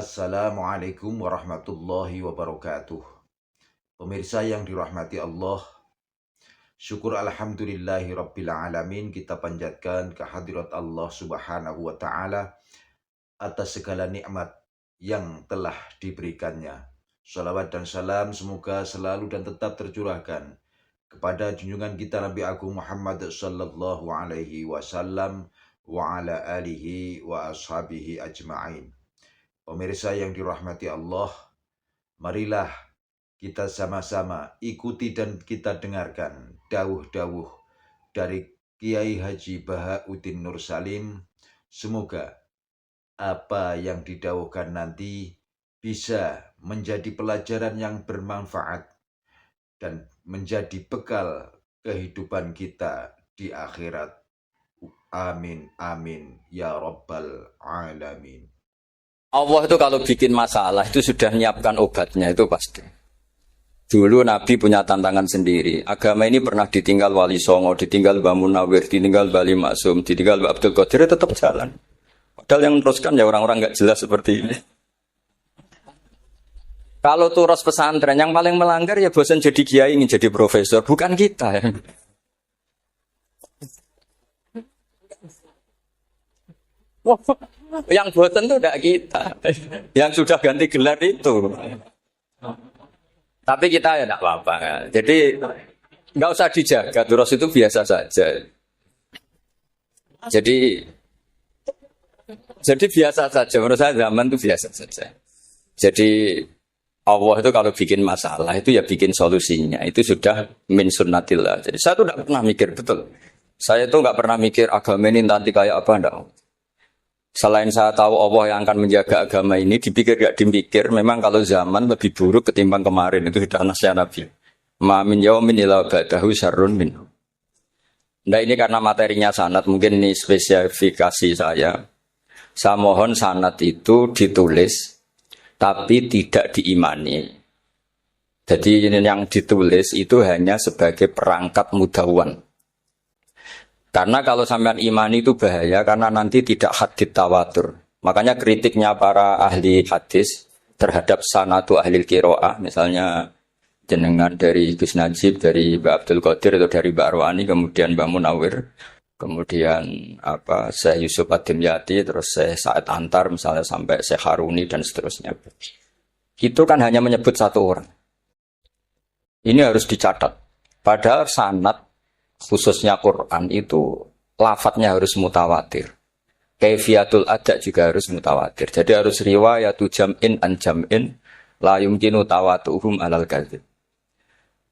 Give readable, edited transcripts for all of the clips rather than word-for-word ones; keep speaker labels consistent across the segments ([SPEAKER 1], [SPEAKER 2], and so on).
[SPEAKER 1] Assalamualaikum warahmatullahi wabarakatuh. Pemirsa yang dirahmati Allah, syukur alhamdulillahi rabbil alamin kita panjatkan kehadirat Allah subhanahu wa ta'ala atas segala nikmat yang telah diberikannya. Salawat dan salam semoga selalu dan tetap tercurahkan kepada junjungan kita Nabi Agung Muhammad sallallahu alaihi wasallam wa ala alihi wa ashabihi ajma'in. Pemirsa yang dirahmati Allah, marilah kita sama-sama ikuti dan kita dengarkan dawuh-dawuh dari Kiai Haji Bahauddin Nur Salim. Semoga apa yang didawuhkan nanti bisa menjadi pelajaran yang bermanfaat dan menjadi bekal kehidupan kita di akhirat. Amin, amin, ya rabbal alamin.
[SPEAKER 2] Allah itu kalau bikin masalah itu sudah menyiapkan obatnya, itu pasti. Dulu Nabi punya tantangan sendiri. Agama ini pernah ditinggal Wali Songo, ditinggal Mbah Munawir, ditinggal Bali Maksum, ditinggal Mbah Abdul Qadir, tetap jalan. Padahal yang meneruskan ya orang-orang nggak jelas seperti ini. Kalau turus pesantren yang paling melanggar ya bosan jadi kiai ingin jadi profesor, bukan kita ya. Yang bosan itu tidak kita, yang sudah ganti gelar itu. Tapi kita ya tidak apa-apa. Jadi nggak usah dijaga, terus itu biasa saja. Jadi biasa saja. Menurut saya zaman itu biasa saja. Jadi Allah itu kalau bikin masalah itu ya bikin solusinya. Itu sudah min sunnatillah. Jadi saya tuh tidak pernah mikir betul. Saya tuh nggak pernah mikir agama ini nanti kayak apa enggak. Selain saya tahu Allah yang akan menjaga agama ini, dipikir gak dipikir, memang kalau zaman lebih buruk ketimbang kemarin, itu sudah nasihat Nabi. Ma min yaumin illa ba'dahu syarrun minhu. Nah ini karena materinya sanad, mungkin ini spesifikasi saya. Saya mohon sanad itu ditulis, tapi tidak diimani. Jadi yang ditulis itu hanya sebagai perangkat mudawwan. Karena kalau sampean imani itu bahaya karena nanti tidak hadits tawatur. Makanya kritiknya para ahli hadis terhadap sanatu ahli qiraah, misalnya jenengan dari Gus Najib, dari Mbak Abdul Qadir atau dari Mbak Arwani, kemudian Mbak Munawir, kemudian Syekh Yusuf Ad-Dimyati, terus Syekh Sa'id Antar misalnya sampai Syekh Haruni dan seterusnya. Itu kan hanya menyebut satu orang. Ini harus dicatat. Padahal sanad khususnya Quran itu lafadznya harus mutawatir. Kaifiyatul ada juga harus mutawatir. Jadi harus riwayatu jam'in an jam'in la yumkinu tawatuhum alal kadzib.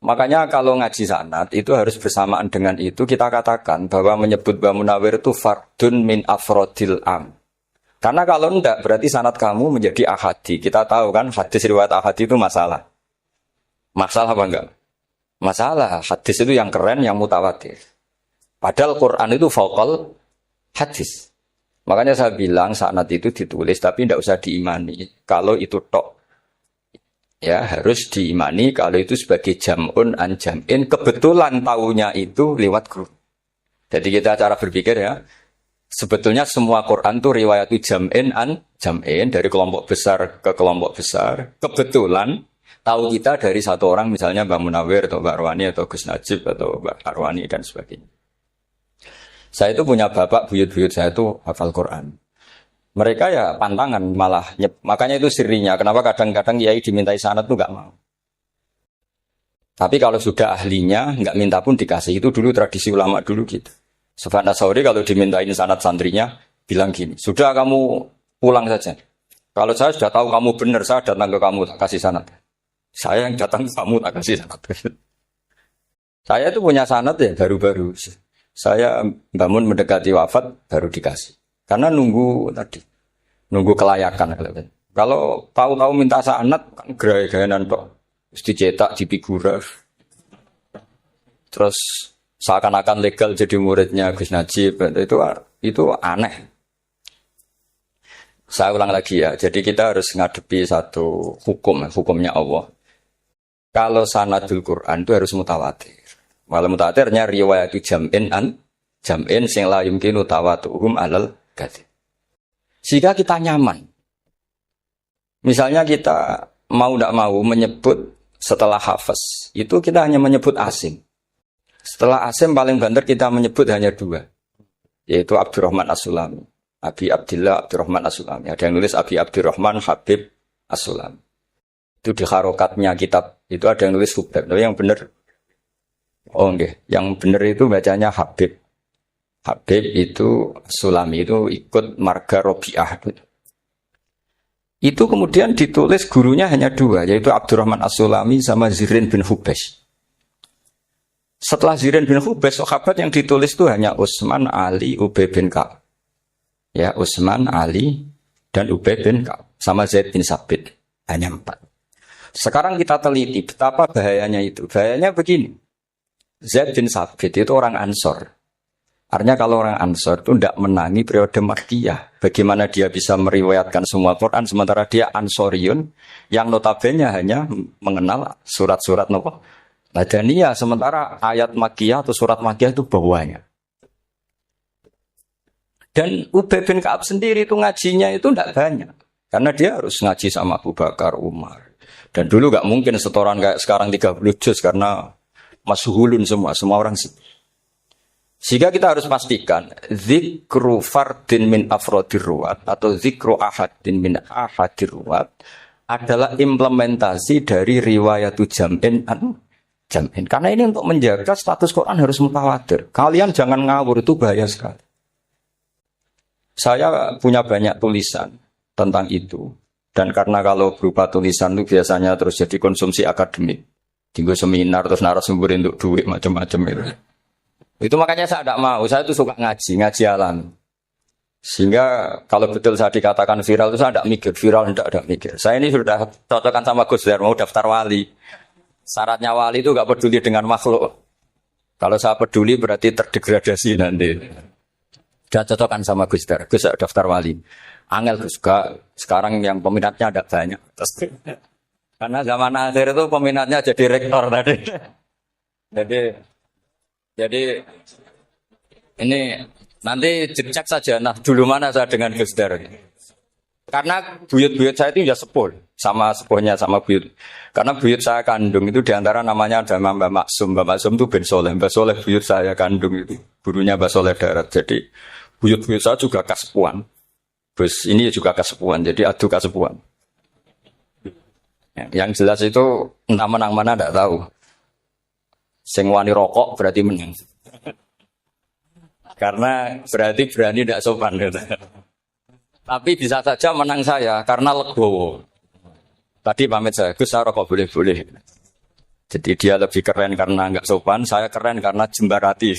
[SPEAKER 2] Makanya kalau ngaji sanad itu harus bersamaan dengan itu kita katakan bahwa menyebut Mbah Munawir itu fardun min afrodil am. Karena kalau enggak berarti sanad kamu menjadi ahadi. Kita tahu kan hadis riwayat ahadi itu masalah. Masalah apa enggak? Masalah, hadis itu yang keren, yang mutawatir. Padahal Quran itu fauqal hadis. Makanya saya bilang sanad itu ditulis, tapi tidak usah diimani. Kalau itu tok, ya harus diimani. Kalau itu sebagai jam'un an jam'in, kebetulan tahunya itu lewat guru. Jadi kita cara berpikir ya, sebetulnya semua Quran itu riwayat jam'in an jam'in, dari kelompok besar ke kelompok besar. Kebetulan tahu kita dari satu orang, misalnya Mbak Munawir atau Mbak Arwani atau Gus Najib atau Mbak Arwani dan sebagainya. Saya itu punya bapak, buyut-buyut saya itu hafal Quran. Mereka ya pantangan malah, makanya itu sirinya. Kenapa kadang-kadang kiai dimintai sanad itu nggak mau. Tapi kalau sudah ahlinya nggak minta pun dikasih. Itu dulu tradisi ulama dulu gitu. Sufyan Ats-Tsauri kalau dimintain sanad santrinya bilang gini, sudah kamu pulang saja. Kalau saya sudah tahu kamu benar, saya datang ke kamu tak kasih sanad. Saya yang datang ke kamu tak kasih sanad. Saya itu punya sanad ya baru-baru. Saya bangun mendekati wafat baru dikasih. Karena nunggu tadi, nunggu kelayakan. Kalau tahu-tahu minta sanad kan gaya-gayanan tok. Terus dicetak di figura. Terus seakan-akan legal jadi muridnya Gus Najib. Itu aneh. Saya ulang lagi ya. Jadi kita harus ngadepi satu hukumnya Allah. Kalau sanadul Quran itu harus mutawatir. Walau mutawatirnya riwayat jam'in an jam'in sing la yumkinu tawatuhum alal kadzib. Sehingga kita nyaman. Misalnya kita mau tidak mau menyebut setelah hafaz, itu kita hanya menyebut Asim. Setelah Asim paling banter kita menyebut hanya dua, yaitu Abdurrahman As-Sulami. Abi Abdillah Abdurrahman As-Sulami. Ada yang nulis Abi Abdurrahman Habib As-Sulami. Itu di harokatnya kitab, itu ada yang nulis Hubeb. Tapi yang benar, oh enggak, yang benar itu bacanya Habib. Habib itu Sulami itu ikut marga Robi'ah. Itu kemudian ditulis gurunya hanya dua, yaitu Abdurrahman As-Sulami sama Zirin bin Hubesh. Setelah Zirin bin Hubesh, sahabat yang ditulis itu hanya Utsman, Ali, Ubay bin Ka'ab. Ya, Utsman, Ali, dan Ubay bin Ka'ab. Sama Zaid bin Sabit. Hanya 4. Sekarang kita teliti betapa bahayanya itu. Bahayanya begini. Zaid bin Sabit itu orang Ansor. Artinya kalau orang Ansor itu tidak menangi periode Makkiyah. Bagaimana dia bisa meriwayatkan semua Quran sementara dia Ansoriun yang notabene hanya mengenal surat-surat Madaniyah, sementara ayat Makkiyah atau surat Makkiyah itu bawahnya. Dan Ubay bin Ka'ab sendiri itu ngajinya itu tidak banyak. Karena dia harus ngaji sama Abu Bakar, Umar. Dan dulu nggak mungkin setoran kayak sekarang 30 juz karena masyhulun semua orang. Sehingga kita harus pastikan zikru fardin min afrodir ruwat atau zikru ahadin min ahadir ruwat adalah implementasi dari riwayatu jam'in jam'in. Karena ini untuk menjaga status Quran harus mutawatir. Kalian jangan ngawur, itu bahaya sekali. Saya punya banyak tulisan tentang itu. Dan karena kalau berupa tulisan itu biasanya terus jadi konsumsi akademik. Tinggal seminar terus narasumber untuk duit macam-macam itu. Itu makanya saya tidak mau, saya itu suka ngaji alam. Sehingga kalau betul saya dikatakan viral itu saya tidak mikir, viral tidak mikir. Saya ini sudah cocokkan sama Gus Dur, mau daftar wali. Syaratnya wali itu nggak peduli dengan makhluk. Kalau saya peduli berarti terdegradasi nanti. Sudah cocokkan sama Gus Dur, Gus daftar wali. Angel Gus, sekarang yang peminatnya ada banyak. Karena zaman akhir itu peminatnya jadi rektor tadi. Jadi ini nanti cek saja. Nah, dulu mana saya dengan Gus Dur. Karena buyut-buyut saya itu ya sepuh sama sepuhnya sama buyut. Karena buyut saya kandung itu diantara namanya ada Mbak Maksum. Mbak Maksum itu bin Soleh. Mbak Soleh buyut saya kandung itu gurunya Mbak Soleh Darat. Jadi buyut-buyut saya juga kasepuan. Terus ini juga kasepuan. Jadi adu kasepuan. Yang jelas itu entah menang mana tidak tahu. Sing wani rokok berarti menang. Karena berarti berani tidak sopan. Gitu. Tapi bisa saja menang saya karena legowo. Tadi pamit saya, Gus saya rokok boleh-boleh. Jadi dia lebih keren karena nggak sopan, saya keren karena jembarati.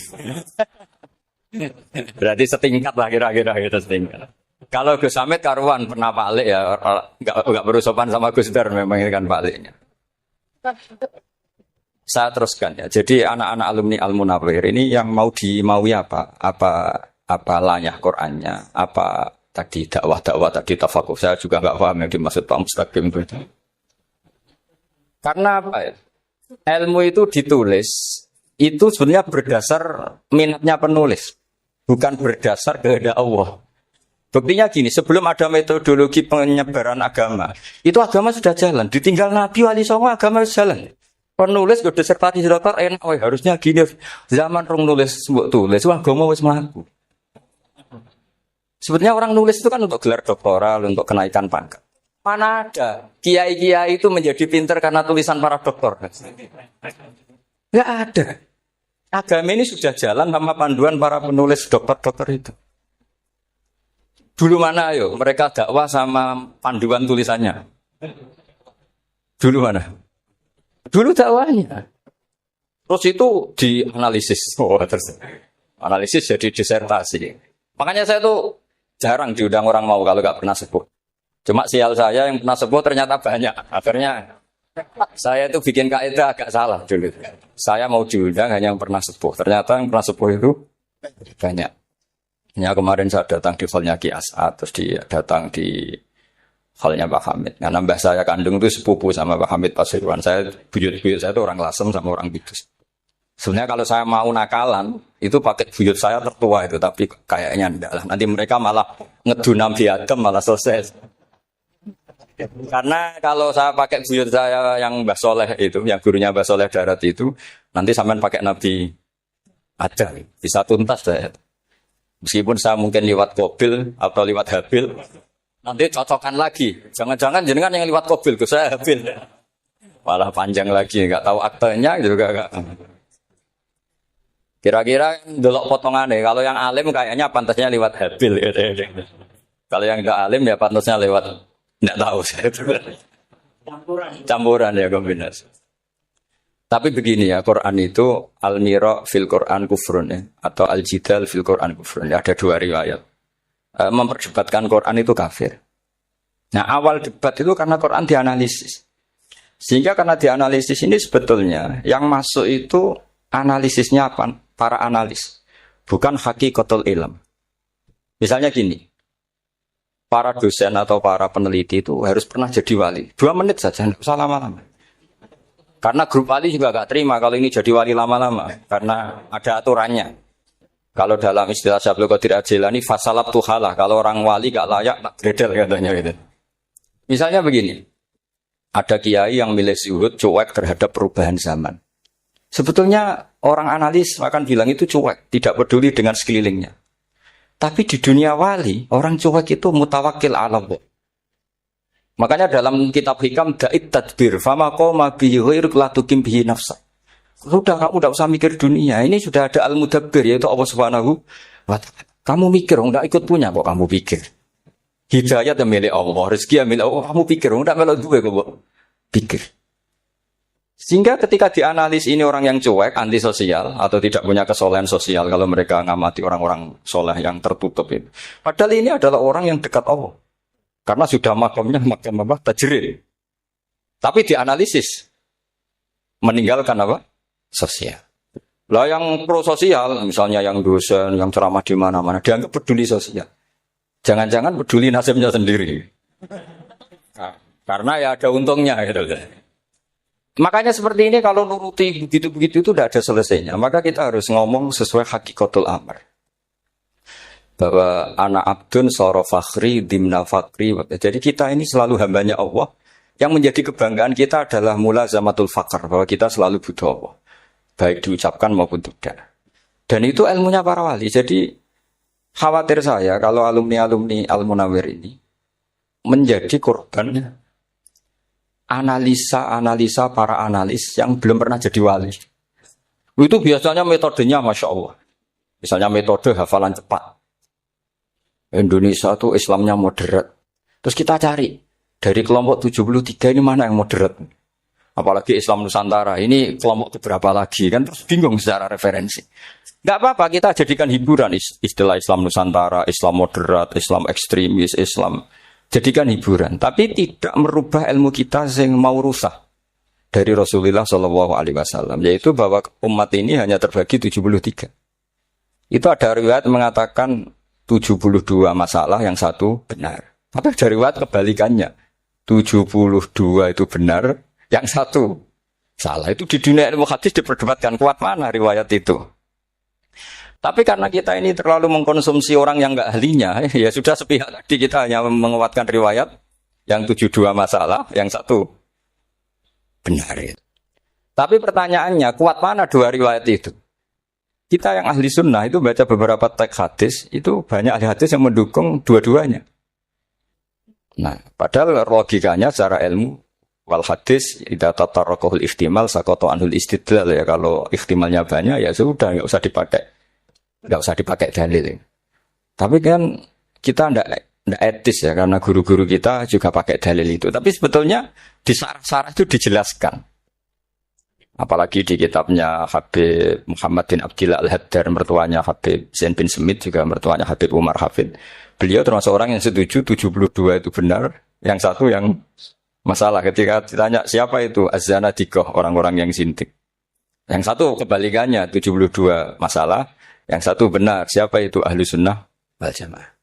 [SPEAKER 2] Berarti setingkat lah kira-kira gitu setingkat. Kalau Gus Hamid karuan pernah Pak ya, nggak perlu sopan sama Gus Dur memang ini kan Pak Leknya. Saya teruskan ya. Jadi anak-anak alumni Al-Munawwir ini yang mau dimaui apa? Apa lanyah Qur'annya? Apa tadi dakwah tadi tafakuh? Saya juga nggak paham yang dimaksud Pak Mustaqim itu. Karena apa ya? Ilmu itu ditulis itu sebenarnya berdasar minatnya penulis, bukan berdasar kehendak Allah. Buktinya gini, sebelum ada metodologi penyebaran agama, itu agama sudah jalan. Ditinggal Nabi Wali Songo agama sudah jalan. Penulis ke disertasi dokter enak, harusnya gini. Zaman rong nulis tulis, wah agama wis mlaku. Sebetulnya orang nulis itu kan untuk gelar doktoral, untuk kenaikan pangkat. Mana ada kiai-kiai itu menjadi pinter karena tulisan para doktor? Nggak ada. Agama ini sudah jalan sama panduan para penulis dokter-dokter itu. Dulu mana ayo mereka dakwah sama panduan tulisannya? Dulu mana? Dulu dakwahnya. Terus itu dianalisis. Analisis jadi disertasi. Makanya saya tuh jarang diundang orang mau kalau nggak pernah sepuh. Cuma sial saya yang pernah sepuh ternyata banyak. Akhirnya saya itu bikin kaidah agak salah dulu. Saya mau diundang hanya yang pernah sepuh. Ternyata yang pernah sepuh itu banyak. Ya kemarin saya datang di hallnya Ki As'ad, terus datang di hallnya Pak Hamid. Karena mbah saya kandung itu sepupu sama Pak Hamid Pasuruan. Saya buyut-buyut saya itu orang Lasem sama orang Bidus. Sebenarnya kalau saya mau nakalan, itu pakai buyut saya tertua itu, tapi kayaknya enggak lah. Nanti mereka malah ngedunam di Adam malah selesai. Karena kalau saya pakai buyut saya yang Mbah Soleh itu, yang gurunya Mbah Soleh Darat itu, nanti sampean pakai Nabi ada, bisa tuntas saya. Meskipun saya mungkin lewat Qabil atau lewat Habil, nanti cocokkan lagi. Jangan-jangan jenengan yang lewat Qabil, ke saya Habil. Malah panjang lagi, nggak tahu aktenya juga nggak. Kira-kira delok potongannya, kalau yang alim kayaknya pantasnya lewat Habil. Kalau yang nggak alim ya pantasnya lewat, nggak tahu saya. Campuran ya kombinasi. Tapi begini ya, Quran itu al-mira fil Quran kufrun ya, atau al-jidal fil Quran kufrun. Ya, ada dua riwayat. Memperdebatkan Quran itu kafir. Nah, awal debat itu karena Quran dianalisis. Sehingga karena dianalisis ini sebetulnya yang masuk itu analisisnya apa? Para analis. Bukan hakikatul ilm. Misalnya gini. Para dosen atau para peneliti itu harus pernah jadi wali. 2 menit saja, enggak usah lama-lama. Karena grup wali juga gak terima kalau ini jadi wali lama-lama. Karena ada aturannya. Kalau dalam istilah Syaikhul Qadir Al-Jilani, fasalab tuhalah. Kalau orang wali gak layak, tak gredel katanya gitu. Misalnya begini. Ada kiai yang milih zuhud, cuek terhadap perubahan zaman. Sebetulnya orang analis akan bilang itu cuek. Tidak peduli dengan sekelilingnya. Tapi di dunia wali, orang cuek itu mutawakkil ala Allah. Makanya dalam kitab hikam da'it tadbir fama qoma bihi ghairuk la tuqim bihi nafsa. Sudah kamu tidak usah mikir dunia. Ini sudah ada al-mudabbir yaitu Allah Subhanahu wa ta'ala. Kamu mikir enggak ikut punya kok kamu pikir. Hidayah yang milik Allah, rezeki yang milik Allah, kamu pikir enggak melok duwe kok pikir. Sehingga ketika dianalisis ini orang yang cuek, anti sosial atau tidak punya kesolehan sosial kalau mereka ngamati orang-orang soleh yang tertutup itu. Padahal ini adalah orang yang dekat Allah. Karena sudah makamnya makam apa? Tajrid. Tapi dianalisis. Meninggalkan apa? Sosial. Lah yang pro sosial, misalnya yang dosen, yang ceramah di mana-mana, dianggap peduli sosial. Jangan-jangan peduli nasibnya sendiri. Nah, karena ya ada untungnya gitu. Makanya seperti ini kalau nuruti begitu-begitu itu tidak ada selesainya. Maka kita harus ngomong sesuai hakikatul amr. Bahwa anak abdun soro fakhri dimna fakri. Jadi kita ini selalu hambanya Allah. Yang menjadi kebanggaan kita adalah mulazamatul fakr. Bahwa kita selalu butuh Allah. Baik diucapkan maupun tidak. Dan itu ilmunya para wali. Jadi khawatir saya kalau alumni-alumni Al-Munawwir ini menjadi korban analisa-analisa para analis yang belum pernah jadi wali. Itu biasanya metodenya Masya Allah. Misalnya metode hafalan cepat. Indonesia tuh Islamnya moderat. Terus kita cari dari kelompok 73 ini mana yang moderat? Apalagi Islam Nusantara ini kelompok keberapa lagi kan? Terus bingung secara referensi. Nggak apa-apa kita jadikan hiburan istilah Islam Nusantara, Islam moderat, Islam ekstremis, Islam jadikan hiburan. Tapi tidak merubah ilmu kita yang mau rusak dari Rasulullah SAW, yaitu bahwa umat ini hanya terbagi 73. Itu ada riwayat mengatakan 72 masalah, yang satu benar. Tapi dari riwayat kebalikannya. 72 itu benar, yang satu salah. Itu di dunia ilmu hadis diperdebatkan kuat mana riwayat itu. Tapi karena kita ini terlalu mengkonsumsi orang yang enggak ahlinya, ya sudah sepihak tadi kita hanya menguatkan riwayat yang 72 masalah, yang satu benar. Tapi pertanyaannya, kuat mana dua riwayat itu? Kita yang ahli sunnah itu baca beberapa teks hadis, itu banyak ahli hadis yang mendukung dua-duanya. Nah, padahal logikanya secara ilmu, wal hadis, idza tatarraqahul ihtimal, saqata anhul istidlal ya. Kalau ihtimalnya banyak, ya sudah, nggak usah dipakai dalil. Tapi kan kita ndak etis ya, karena guru-guru kita juga pakai dalil itu. Tapi sebetulnya di syarah itu dijelaskan. Apalagi di kitabnya Habib Muhammad bin Abdillah Al-Haddar, mertuanya Habib Zain bin Smith, juga mertuanya Habib Umar Hafid. Beliau termasuk orang yang setuju 72 itu benar, yang satu yang masalah. Ketika ditanya siapa itu Az-Zanadiqah, orang-orang yang sintik. Yang satu kebalikannya 72 masalah, yang satu benar, siapa itu Ahlu Sunnah wal Jamaah.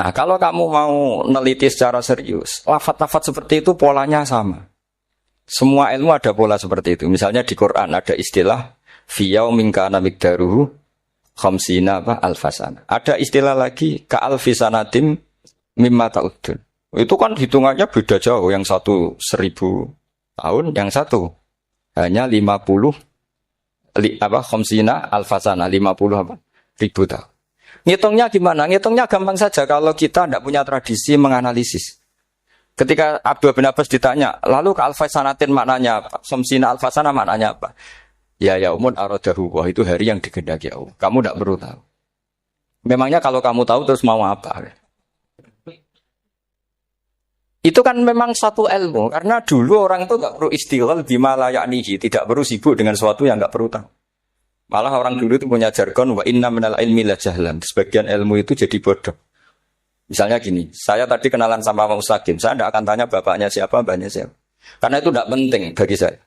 [SPEAKER 2] Nah, kalau kamu mau neliti secara serius, lafaz-lafaz seperti itu polanya sama. Semua ilmu ada pola seperti itu. Misalnya di Quran ada istilah fiyau minkana mikdaruhu khamsina alfasana. Ada istilah lagi ka'alfisanatim mimma ta'udun. Itu kan hitungannya beda jauh. Yang satu 1000 tahun, yang satu hanya 50 khamsina alfasana 50 apa? Ribu tahun. Ngitungnya gimana? Ngitungnya gampang saja kalau kita tidak punya tradisi menganalisis. Ketika Abdul bin Abbas ditanya, lalu ke alfasanatin maknanya apa? Khamsina alfasana maknanya apa? Ya yaumun aradahu, wah itu hari yang dikehendaki Allah. Kamu tidak perlu tahu. Memangnya kalau kamu tahu terus mau apa? Itu kan memang satu ilmu, karena dulu orang itu nggak perlu istighal bima la ya'nihi, tidak perlu sibuk dengan sesuatu yang nggak perlu tahu. Malah orang dulu itu punya jargon wa inna minal ilmi la jahlan. Sebagian ilmu itu jadi bodoh. Misalnya gini, saya tadi kenalan sama Pak Mustaqim, saya tidak akan tanya bapaknya siapa, mbaknya siapa. Karena itu tidak penting bagi saya.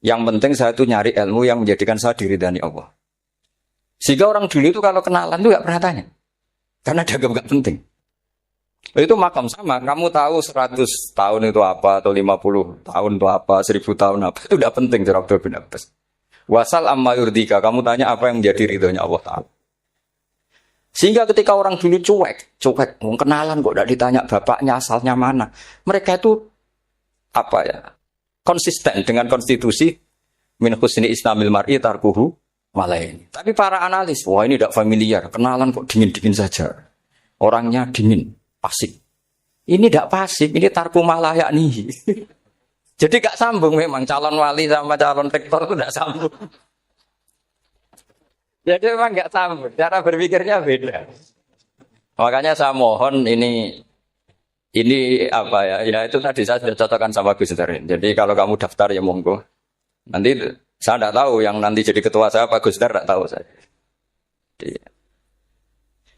[SPEAKER 2] Yang penting saya itu nyari ilmu yang menjadikan saya diridani Allah. Sehingga orang dulu itu kalau kenalan itu nggak pernah tanya. Karena dianggap nggak penting. Itu makam sama, kamu tahu 100 tahun itu apa, atau 50 tahun itu apa, 1000 tahun apa, itu tidak penting cara Abdul bin Abbas. Wasal amma yurdika, kamu tanya apa yang menjadi ridhonya Allah Ta'ala. Sehingga ketika orang dulu cuek, kenalan kok tidak ditanya bapaknya asalnya mana. Mereka itu apa ya, konsisten dengan konstitusi min husni islamil mar'i tarkuhu malaini. Tapi para analis, wah ini tidak familiar, kenalan kok dingin-dingin saja. Orangnya dingin. Pasif. Ini tidak pasif, ini tarku malah yakni. Jadi gak sambung memang calon wali sama calon rektor itu tidak sambung. Jadi memang gak sambung, cara berpikirnya beda. Makanya saya mohon ini apa ya? Ya itu tadi saya sudah cocokkan sama Gus Darin. Jadi kalau kamu daftar ya monggo. Nanti saya tidak tahu yang nanti jadi ketua saya Pak Gus Dar tidak tahu saya. Jadi,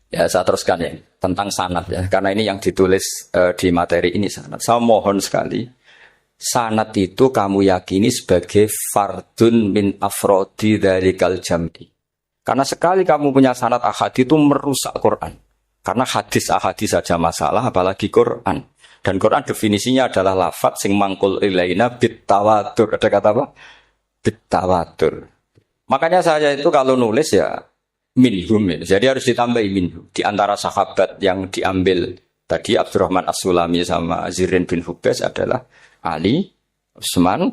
[SPEAKER 2] ya saya teruskan ya tentang sanad ya, karena ini yang ditulis di materi ini sanad. Saya mohon sekali, sanad itu kamu yakini sebagai fardun min afrodi dzalikal jam'i. Karena sekali kamu punya sanad ahad itu merusak Quran. Karena hadis ahadis saja masalah, apalagi Quran. Dan Quran definisinya adalah lafadz sing mangkul ilaina bit tawatur. Ada kata apa? Bit tawatur. Makanya saya itu kalau nulis ya minhum, jadi harus ditambah minhum. Di antara sahabat yang diambil tadi Abdurrahman As-Sulami sama Zirin bin Hubes adalah Ali, Utsman,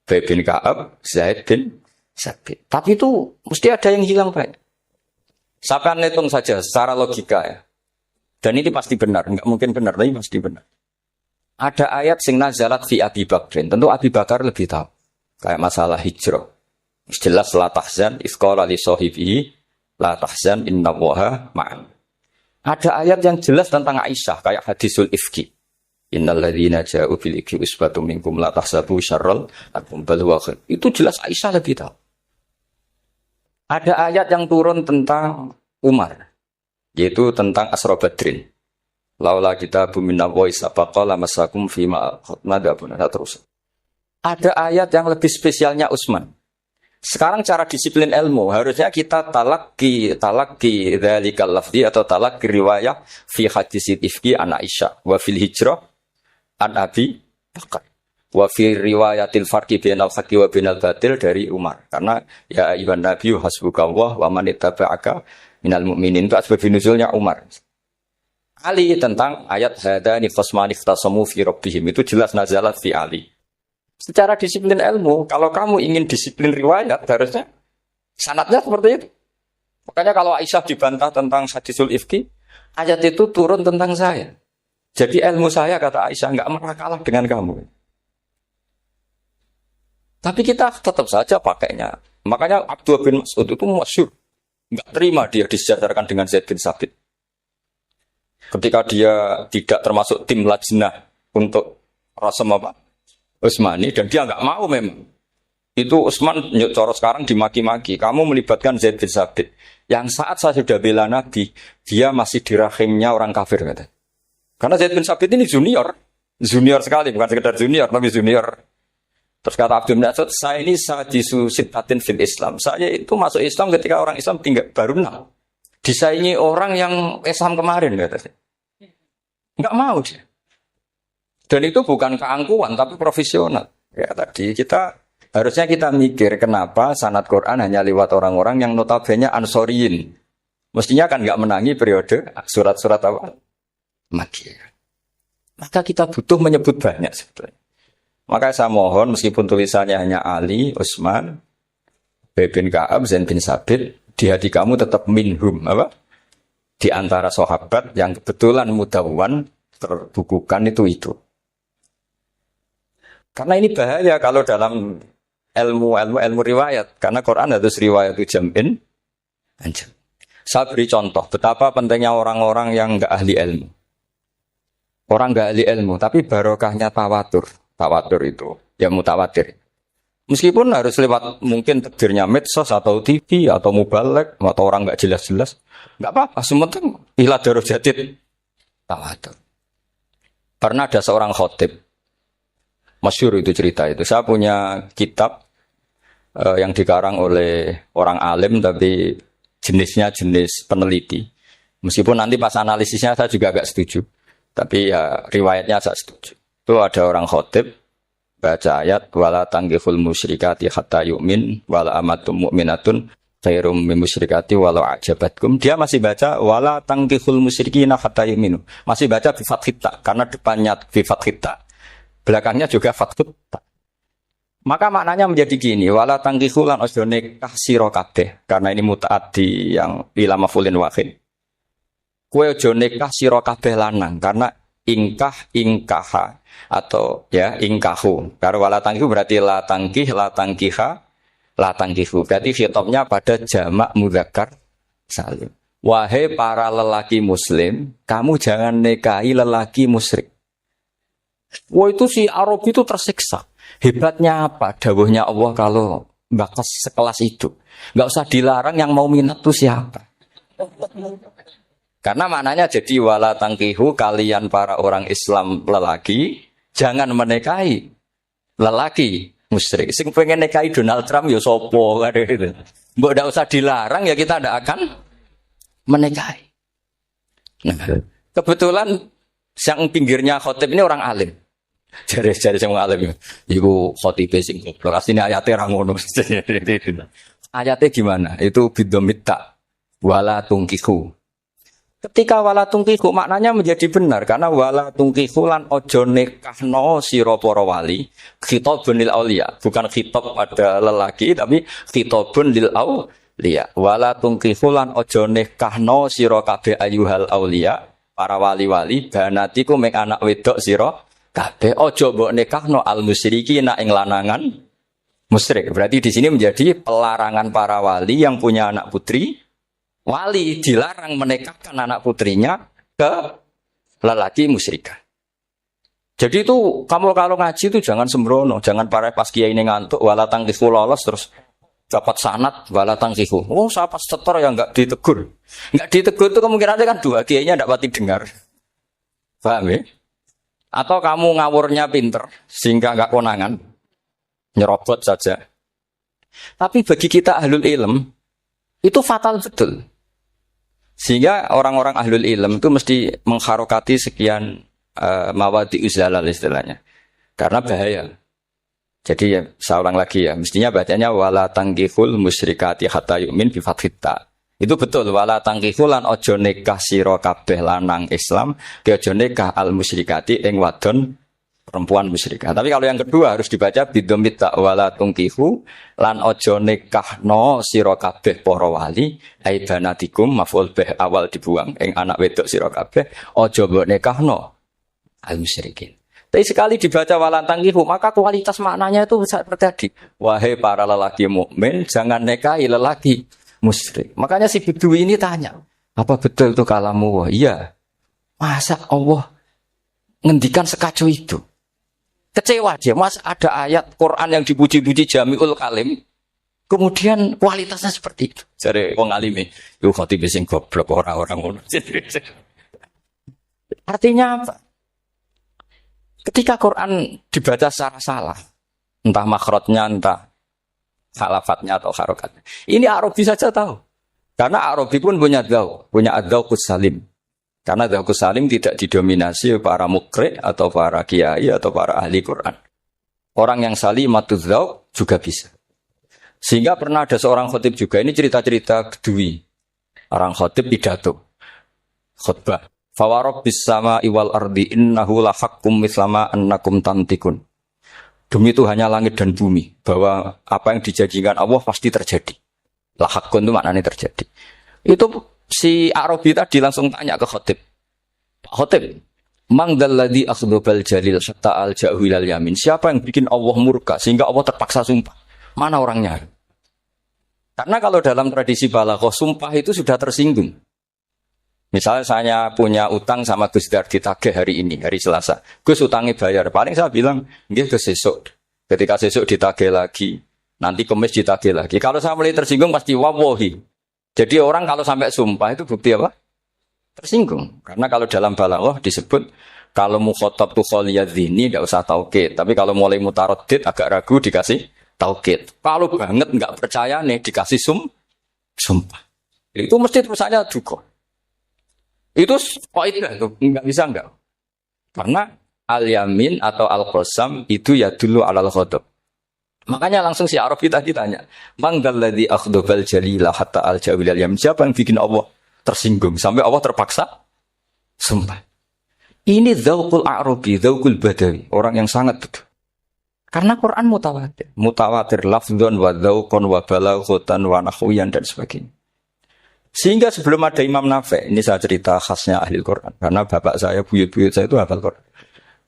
[SPEAKER 2] Ubay bin Ka'ab, Zaid bin Sabit. Tapi itu mesti ada yang hilang Pak. Sampai hitung saja secara logika ya. Dan ini pasti benar, enggak mungkin benar, tapi pasti benar. Ada ayat sing nazalat fi Abi Bakrin. Tentu Abi Bakar lebih tahu. Kayak masalah hijrah. Jelas la tahzan isqala li sahibihi la tahzan innallaha ma'an. Ada ayat yang jelas tentang Aisyah kayak hadisul ifki. Innal ladzina ja'u bil ifki usbatum minkum la tahsabu syarral lakum bal huwa khair. Itu jelas Aisyah lebih tahu. Ada ayat yang turun tentang Umar, yaitu tentang Asra Badrin. Laula kita bumina wa isabaqala masakum fima nadabun terus. Ada ayat yang lebih spesialnya Utsman. Sekarang cara disiplin ilmu harusnya kita talaqi dzalikal lafzi atau talaqi riwayah fi hadis ifki an Aisyah wa fil hijrah an Abi Bakar wa fi riwayatil farqi bainal haqqi wa bainal batil dari Umar. Karena ya ayyuhan nabiyyu hasbukallah wa man ittaba'aka minal mu'minin, itu asbab nuzulnya Umar. Ali tentang ayat hadani fasmani ftasamu fi rabbihim, itu jelas nazalat fi Ali. Secara disiplin ilmu, kalau kamu ingin disiplin riwayat, harusnya sanadnya seperti itu. Makanya kalau Aisyah dibantah tentang hadisul ifki, ayat itu turun tentang saya. Jadi ilmu saya, kata Aisyah, enggak pernah kalah dengan kamu. Tapi kita tetap saja pakainya. Makanya Abdullah bin Mas'ud itu masyhur. Enggak terima dia disejajarkan dengan Zaid bin Sabit. Ketika dia tidak termasuk tim lajnah untuk Rasam apa? Utsmani, dan dia enggak mau memang. Itu Utsman coro sekarang dimaki-maki. Kamu melibatkan Zaid bin Sabit. Yang saat saya sudah bela Nabi, dia masih di rahimnya orang kafir, kata. Karena Zaid bin Sabit ini junior. Junior sekali, bukan sekedar junior, tapi junior. Terus kata Abdul Nasud, saya ini sadisu sitatin fil Islam. Saya itu masuk Islam ketika orang Islam tinggal baru 6. Disaingi orang yang Islam kemarin, katanya. Enggak mau dia. Dan itu bukan keangkuhan, tapi profesional. Ya tadi harusnya kita mikir kenapa sanad Quran hanya lewat orang-orang yang notabene ansoriyin. Mestinya kan enggak menangi periode surat-surat apa? Makkiyah. maka kita butuh menyebut banyak sebetulnya. Maka saya mohon meskipun tulisannya hanya Ali, Utsman, Ubay bin Ka'ab, Zain bin Sabit, di hati kamu tetap minhum, apa? Di antara sahabat yang kebetulan mudawwan terbukukan itu. Karena ini bahaya kalau dalam ilmu riwayat, karena Quran harus riwayat jam'in anjam. Saya beri contoh betapa pentingnya orang-orang yang enggak ahli ilmu. Orang enggak ahli ilmu, tapi barokahnya tawatur. Tawatur itu ya mutawatir. Meskipun harus lewat mungkin takdirnya medsos atau TV atau mubalek atau orang nggak jelas-jelas, nggak apa-apa. Sementing ila darajatid tawatur. Pernah ada seorang khotib, masyhur itu cerita itu. Saya punya kitab yang dikarang oleh orang alim tapi jenisnya jenis peneliti. Meskipun nanti pas analisisnya saya juga agak setuju, tapi ya riwayatnya saya setuju. Itu ada orang khotib baca ayat wala tanggihul musyrikati hatta yu'min wala amatum mu'minatun khairum min musyrikati walau ajabatkum. Dia masih baca wala tanggihul musyrikina hatta yu'minu. Masih baca bi fathita karena depannya bi fathita. Belakangnya juga fathita. Maka maknanya menjadi gini, wala tanggihul lan ojo nikah sira kabeh. Karena ini mutaaddi yang ila mafulin wahid. Kowe ojo nikah sira kabeh lanang karena ingkaha atau ya ingkahu. Karena wala tangkihu berarti la tangkih, la tangkiha, la tangkihu. Berarti khitabnya pada jamak mudzakkar salim. Wahai para lelaki muslim, kamu jangan nikahi lelaki musyrik. Wah itu si Arab itu tersiksa. Hebatnya apa? Dawuhnya Allah kalau bakas sekelas itu. Enggak usah dilarang, yang mau minat itu siapa? Karena maknanya jadi wala tangkihu, kalian para orang Islam lelaki jangan menikahi lelaki musyrik. Sing pengen nikahi Donald Trump ya sopo kan gitu. Mbok ndak usah dilarang ya kita ndak akan menikahi. Nah, kebetulan yang pinggirnya khotib ini orang alim. Jare sing alim iku khotibe sing goblok. Asline ayate ra ngono. Ayatnya gimana? Itu bidomita wala tungkihu. Ketika wala tungkihu maknanya menjadi benar karena wala tungkihu lan ojo nikahno sira para wali khitabun lil auliya, bukan khitab pada lelaki tapi khitabun lil auliya. Wala tungkihu lan ojo nikahno sira kabeh ayyuhal auliya, para wali-wali banatiku mek anak wedok sira kabeh ojo mbok nikahno al musyrikina ing lanangan musyrik. Berarti di sini menjadi pelarangan para wali yang punya anak putri. Wali dilarang menikahkan anak putrinya ke lelaki musyrikah. Jadi itu kamu kalau ngaji itu jangan sembrono, jangan para pas kiai ini ngantuk wala tangkihu lolos terus dapat sanad wala tangkihu. Oh, saya pas setor yang enggak ditegur. Enggak ditegur itu kemungkinannya kan dua kiainya enggak pati dengar. Paham ya? Atau kamu ngawurnya pinter sehingga enggak konangan. Nyerobot saja. Tapi bagi kita ahlul ilm itu fatal betul. Sehingga orang-orang ahlul ilm itu mesti mengharokati sekian mawadi uzalal istilahnya. Karena bahaya. Jadi ya, saya ulang lagi ya, mestinya bacanya wala tangkihul musyrikati hatta yu'min bi fathita. Itu betul wala tangkihul lan ojo nikah sira kabeh lanang Islam, ke ojo nikah al musyrikati ing wadon perempuan musyrikah. Tapi kalau yang kedua harus dibaca bidomita wala tungkihu lan ojo nikahno sira kabeh para wali aibanatikum maf'ul bih awal dibuang ing anak wedok sira kabeh ojo mbok nikahno al musyrikin. Tapi sekali dibaca wala tungkihu maka kualitas maknanya itu bisa terjadi. Wahai para lelaki mukmin jangan nikahi lelaki musyrik. Makanya si Bedui ini tanya, apa betul itu kalamu? Wah, iya. Masa Allah ngendikan sekacau itu? Kecewa dia, mas ada ayat Quran yang dipuji-puji Jami'ul Kalim, kemudian kualitasnya seperti itu. Jadi wong alime, yo khotib sing goblok orang-orang ngono. Artinya apa? Ketika Quran dibaca secara salah, entah makhrajnya, entah halafatnya atau harokatnya, ini Arabi saja tahu. Karena Arabi pun punya ad-dzauqus salim. Karena dzauqus salim tidak didominasi para mukri atau para kiai atau para ahli Quran. Orang yang salimatuz dzauq juga bisa. Sehingga pernah ada seorang khotib juga, ini cerita-cerita Bedui. Orang khotib pidato. Khutbah. Fawarabbis sama'i wal ardi innahu lahaqqum mislama annakum tantikun. Demi Tuhannya langit dan bumi, bahwa apa yang dijanjikan Allah pasti terjadi. Lahaqqun itu maknanya terjadi. Itu si Arabi tadi langsung tanya ke Khatib. Pak Khatib, mang dalladzi akhdhabal jalil hatta al-ja'hu ilal yamin. Siapa yang bikin Allah murka sehingga Allah terpaksa sumpah? Mana orangnya? Karena kalau dalam tradisi balaghah sumpah itu sudah tersinggung. Misalnya saya punya utang sama Gus Dar ditagih hari ini, hari Selasa. Gus utangnya bayar. Paling saya bilang, nggih Gus sesuk. Ketika sesuk ditagih lagi, nanti Kamis ditagih lagi. Kalau saya mulai tersinggung pasti wawahi. Jadi orang kalau sampai sumpah itu bukti apa? Tersinggung. Karena kalau dalam balaghah disebut kalau mukhatab tu khaliyadzini enggak usah taukid. Tapi kalau mulai mutaraddid agak ragu dikasih taukid. Kalau banget enggak percaya nih dikasih sumpah. Itu mesti terusannya juga. Itu kaidah itu enggak bisa enggak. Karena al-yamin atau al-qasam itu ya dulu alal ghadab. Makanya langsung si Arabi tadi tanya, "Man dalladzi akhdhabal jalila hatta al-jawil al-yamin?" Siapa yang bikin Allah tersinggung sampai Allah terpaksa sumpah. Ini dzauqul Arabi, dzauqul Badawi, orang yang sangat betul. Karena Quran mutawatir, mutawatir lafdzon wa dzauqon wa balaghatan wa nahwiyan dan sebagainya. Sehingga sebelum ada Imam Nafi', ini saya cerita khasnya ahli Quran. Karena bapak saya, buyut-buyut saya itu hafal Quran.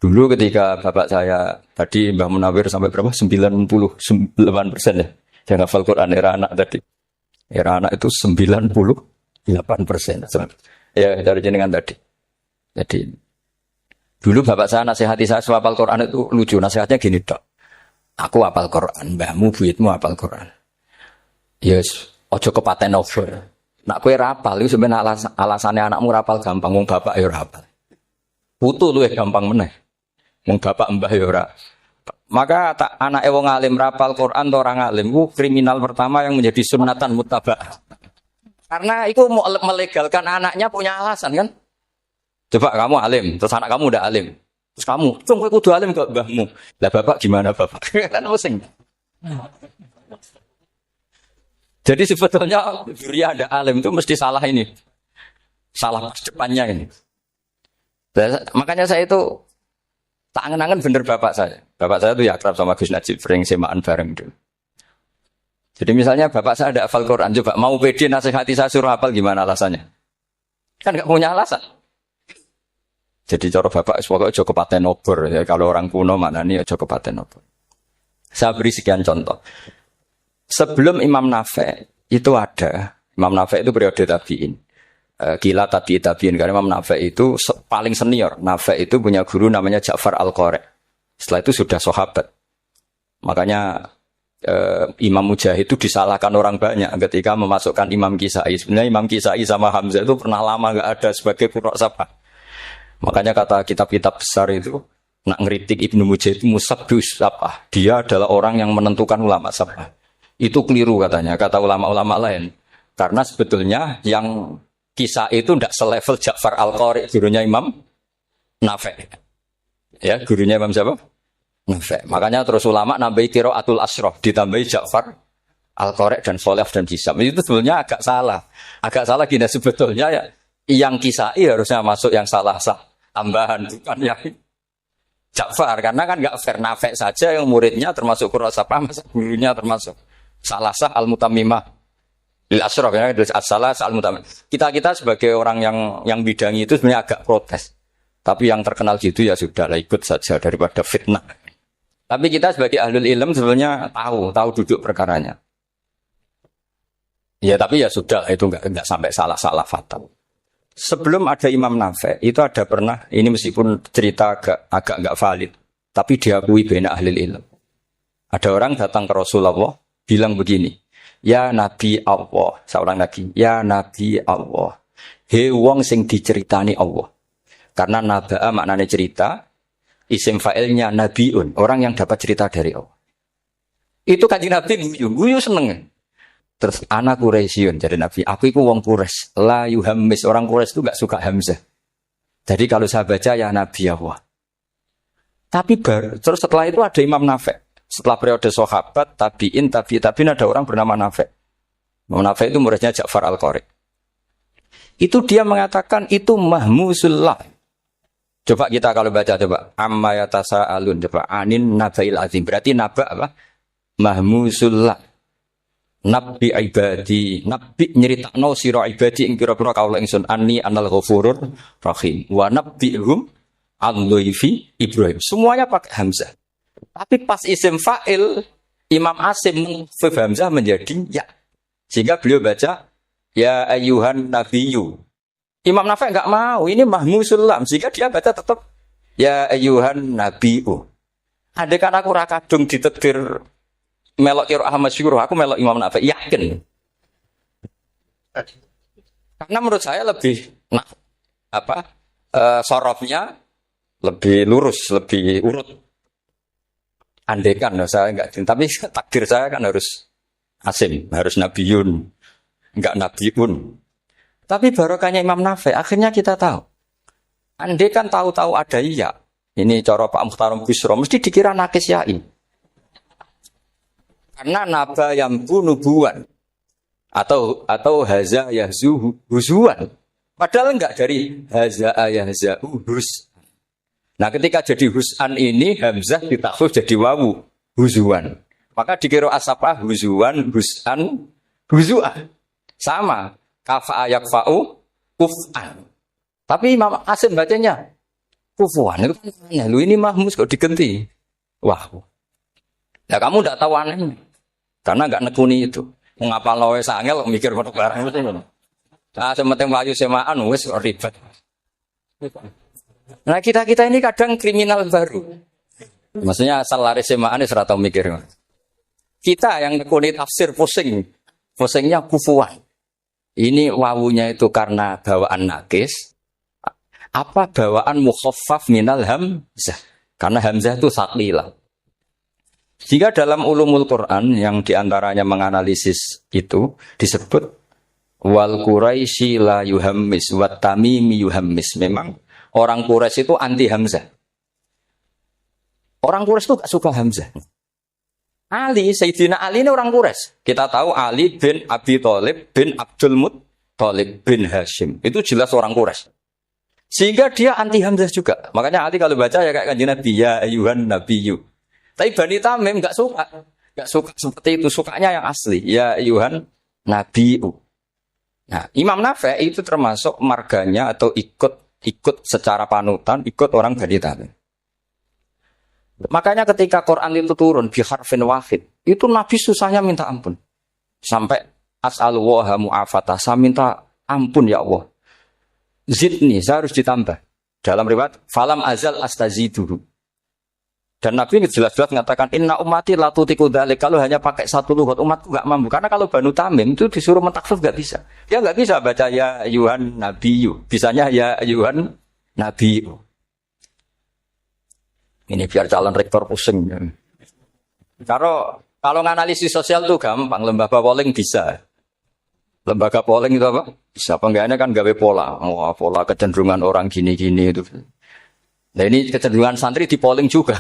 [SPEAKER 2] Dulu ketika bapak saya, tadi Mbah Munawir sampai berapa? 98% ya. Yang hafal Quran, era anak tadi. Era anak itu 98%. Ya, dari jenengan tadi. Jadi, dulu bapak saya nasihati saya soal hafal Quran itu lucu. Nasihatnya gini, Dok. Aku hafal Quran, mbahmu, buyutmu hafal Quran. Yes, ojo kepaten over. Nak kowe rapal itu sebenarnya alasannya anakmu rapal gampang, wong bapak ya rapal. Putu luwih gampang meneh. Wong bapak mbah ya ora. Maka tak anake wong alim rapal Quran to orang alim ku kriminal pertama yang menjadi sunatan muttaba'ah. Karena itu mau melegalkan anaknya punya alasan kan? Coba kamu alim, terus anak kamu udah alim. Terus kamu, "Cung kowe kudu alim kok mbahmu." Lah bapak gimana bapak? Kan pusing. Jadi sebetulnya duriya ada alim itu mesti salah ini. Salah depannya ini. Makanya saya itu tak angen-angen bener bapak saya. Bapak saya itu ya akrab sama Gus Najib, sering semaan bareng dulu. Jadi misalnya bapak saya ada hafal Quran, coba mau pede nasihati saya suruh hafal gimana alasannya? Kan gak punya alasan. Jadi cara bapak pokoknya aja kepaten obor ya. Kalau orang kuno mana nih aja kepaten obor. Saya beri sekian contoh. Sebelum Imam Nafi' itu ada, Imam Nafi' itu periode tabi'in. Gila tabi'in, karena Imam Nafi' itu paling senior. Nafi' itu punya guru namanya Ja'far Al-Qari. Setelah itu sudah sahabat. Makanya Imam Mujahid itu disalahkan orang banyak ketika memasukkan Imam Kisai. Sebenarnya Imam Kisai sama Hamzah itu pernah lama nggak ada sebagai qurra sabah. Makanya kata kitab-kitab besar itu, nak ngeritik Ibnu Mujahid itu musabbus sabah. Dia adalah orang yang menentukan ulama sabah. Itu keliru katanya, kata ulama-ulama lain. Karena sebetulnya yang kisah itu tidak selevel Ja'far Al-Qari, gurunya Imam Nafi'. Ya, gurunya Imam siapa? Nafi'. Makanya terus ulama nambahi qiraatul asyraf, ditambahi Ja'far Al-Qari dan Khalaf dan Hisam. Itu sebetulnya agak salah. Agak salah gini, sebetulnya ya, yang kisah harusnya masuk yang salah sah. Tambahan, bukan yang Ja'far. Karena kan nggak fair, Nafi' saja yang muridnya termasuk qurra sabah, masa gurunya termasuk Salasah al-mutammimah lil asyraf ya, as-salasah al-mutammimah. Kita sebagai orang yang bidangi itu sebenarnya agak protes. Tapi yang terkenal gitu ya sudahlah, ikut saja daripada fitnah. Tapi kita sebagai ahlul ilm sebenarnya tahu duduk perkaranya. Ya tapi ya sudah, itu enggak sampai salah fatal. Sebelum ada Imam Nafi' itu ada pernah, ini meskipun cerita agak enggak valid, tapi diakui bena ahlul ilm. Ada orang datang ke Rasulullah bilang begini, "Ya Nabi Allah," seorang Nabi, "Ya Nabi Allah, he wong sing diceritani Allah." Karena naba'a maknanya cerita, isim fa'ilnya nabiun, orang yang dapat cerita dari Allah. Itu Kanjeng Nabi guyu seneng. Terus anak Quraisyun, jadi Nabi, aku itu wong Quraisy, la yuhammis, orang Quraisy itu enggak suka hamzah. Jadi kalau saya baca ya Nabi Allah. Tapi terus setelah itu ada Imam Nafi'. Setelah periode sahabat, tabi'in ada orang bernama Nafi'. Imam Nafi' itu muridnya Ja'far Al-Qari. Itu dia mengatakan itu mahmusullah. Coba kita kalau baca coba amma yatasaalun coba anin nabail azim. Berarti naba apa? Mahmusullah. Nabi ibadi, nabi nyeritakno sira ibadi ing pira-pira kaula ingsun anni anal ghafurur rahim. Wa nabbihum al-dhaifi Ibrahim. Semuanya pakai hamzah. Tapi pas isim fa'il Imam Asim mengfif hamzah menjadi ya. Sehingga beliau baca ya ayyuhan nabiyyu. Imam Nafi' enggak mau, ini mahmusullah. Sehingga dia baca tetap ya ayyuhan nabiyyu. Andai kan aku ra kadung ditetir melok kira Ahmad Syukur, aku melok Imam Nafi' yakin. Karena menurut saya lebih sorofnya lebih lurus, lebih urut. Andekan saya enggak, tapi takdir saya kan harus Asim, harus Nabiyun, enggak Nabiun. Tapi barokahnya Imam Nafi', akhirnya kita tahu. Andekan tahu-tahu ada iya. Ini cara Pak Mukhtaram Busro, mesti dikira nakis ya'i. Karena naba yang nubuwan atau haza yahzu huzuan. Padahal enggak dari haza yahza hus. Nah, ketika jadi hus'an ini hamzah ditakhfif jadi wawu huzuan. Maka dikira asapah huzuan, hus'an, huzuan. Sama kafa yakfa'u kuf'an. Tapi Imam Asim bacanya kufuan. Itu kan aneh. Lu ini mahmus kok digenti. Wah. Ya kamu enggak tahu anehnya. Karena enggak nekuni itu. Ngapal lawe sangel mikir foto barang itu. Nah, sementing mlayu semaan wis ribet. Nah, kita ini kadang kriminal baru. Maksudnya asal laris semaan wis ora tau mikir. Kita yang nekuni tafsir pusing. Pusingnya kufuan. Ini wawunya itu karena bawaan nakis. Apa bawaan mukhaffaf minal hamzah? Karena hamzah itu saqilah. Jika dalam ulumul Quran yang diantaranya menganalisis itu disebut wal Quraisy la yuhammis wat tamimi yuhammis. Memang orang Quraisy itu anti hamzah. Orang Quraisy itu gak suka hamzah. Ali, Sayyidina Ali ini orang Quraisy. Kita tahu Ali bin Abi Thalib bin Abdul Muttalib bin Hashim. Itu jelas orang Quraisy. Sehingga dia anti hamzah juga. Makanya Ali kalau baca ya kayak kanjeng Nabi ya ayyuhan nabiyyu. Tapi Bani Tamim enggak suka. Enggak suka seperti itu, sukanya yang asli. Ya ayyuhan nabiyyu. Nah, Imam Nafi' itu termasuk marganya atau ikut secara panutan, ikut orang Bani Tamim. Makanya ketika Quran itu turun bi harfin wahid, itu Nabi susahnya minta ampun. Sampai as'alullaha mu'afatah, saya minta ampun ya Allah. Zidni, saya harus ditambah. Dalam riwayat falam azal astaziduhu. Dan Nabi jelas-jelas mengatakan inna ummati la tutiku dzalik. Kalau hanya pakai satu lughat umatku enggak mampu. Karena kalau Banu Tamim itu disuruh mentakhfif enggak bisa. Dia enggak bisa baca ya ayyuhan nabiyyu. Bisanya ya ayyuhan nabiyyu. Ini biar calon rektor pusing. Kalau nganalisis sosial tuh gampang, lembaga polling bisa. Lembaga polling itu apa? Bisa. Penggayanya kan gawe pola. Oh, pola kecenderungan orang gini-gini itu. Nah ini kecenderungan santri di polling juga.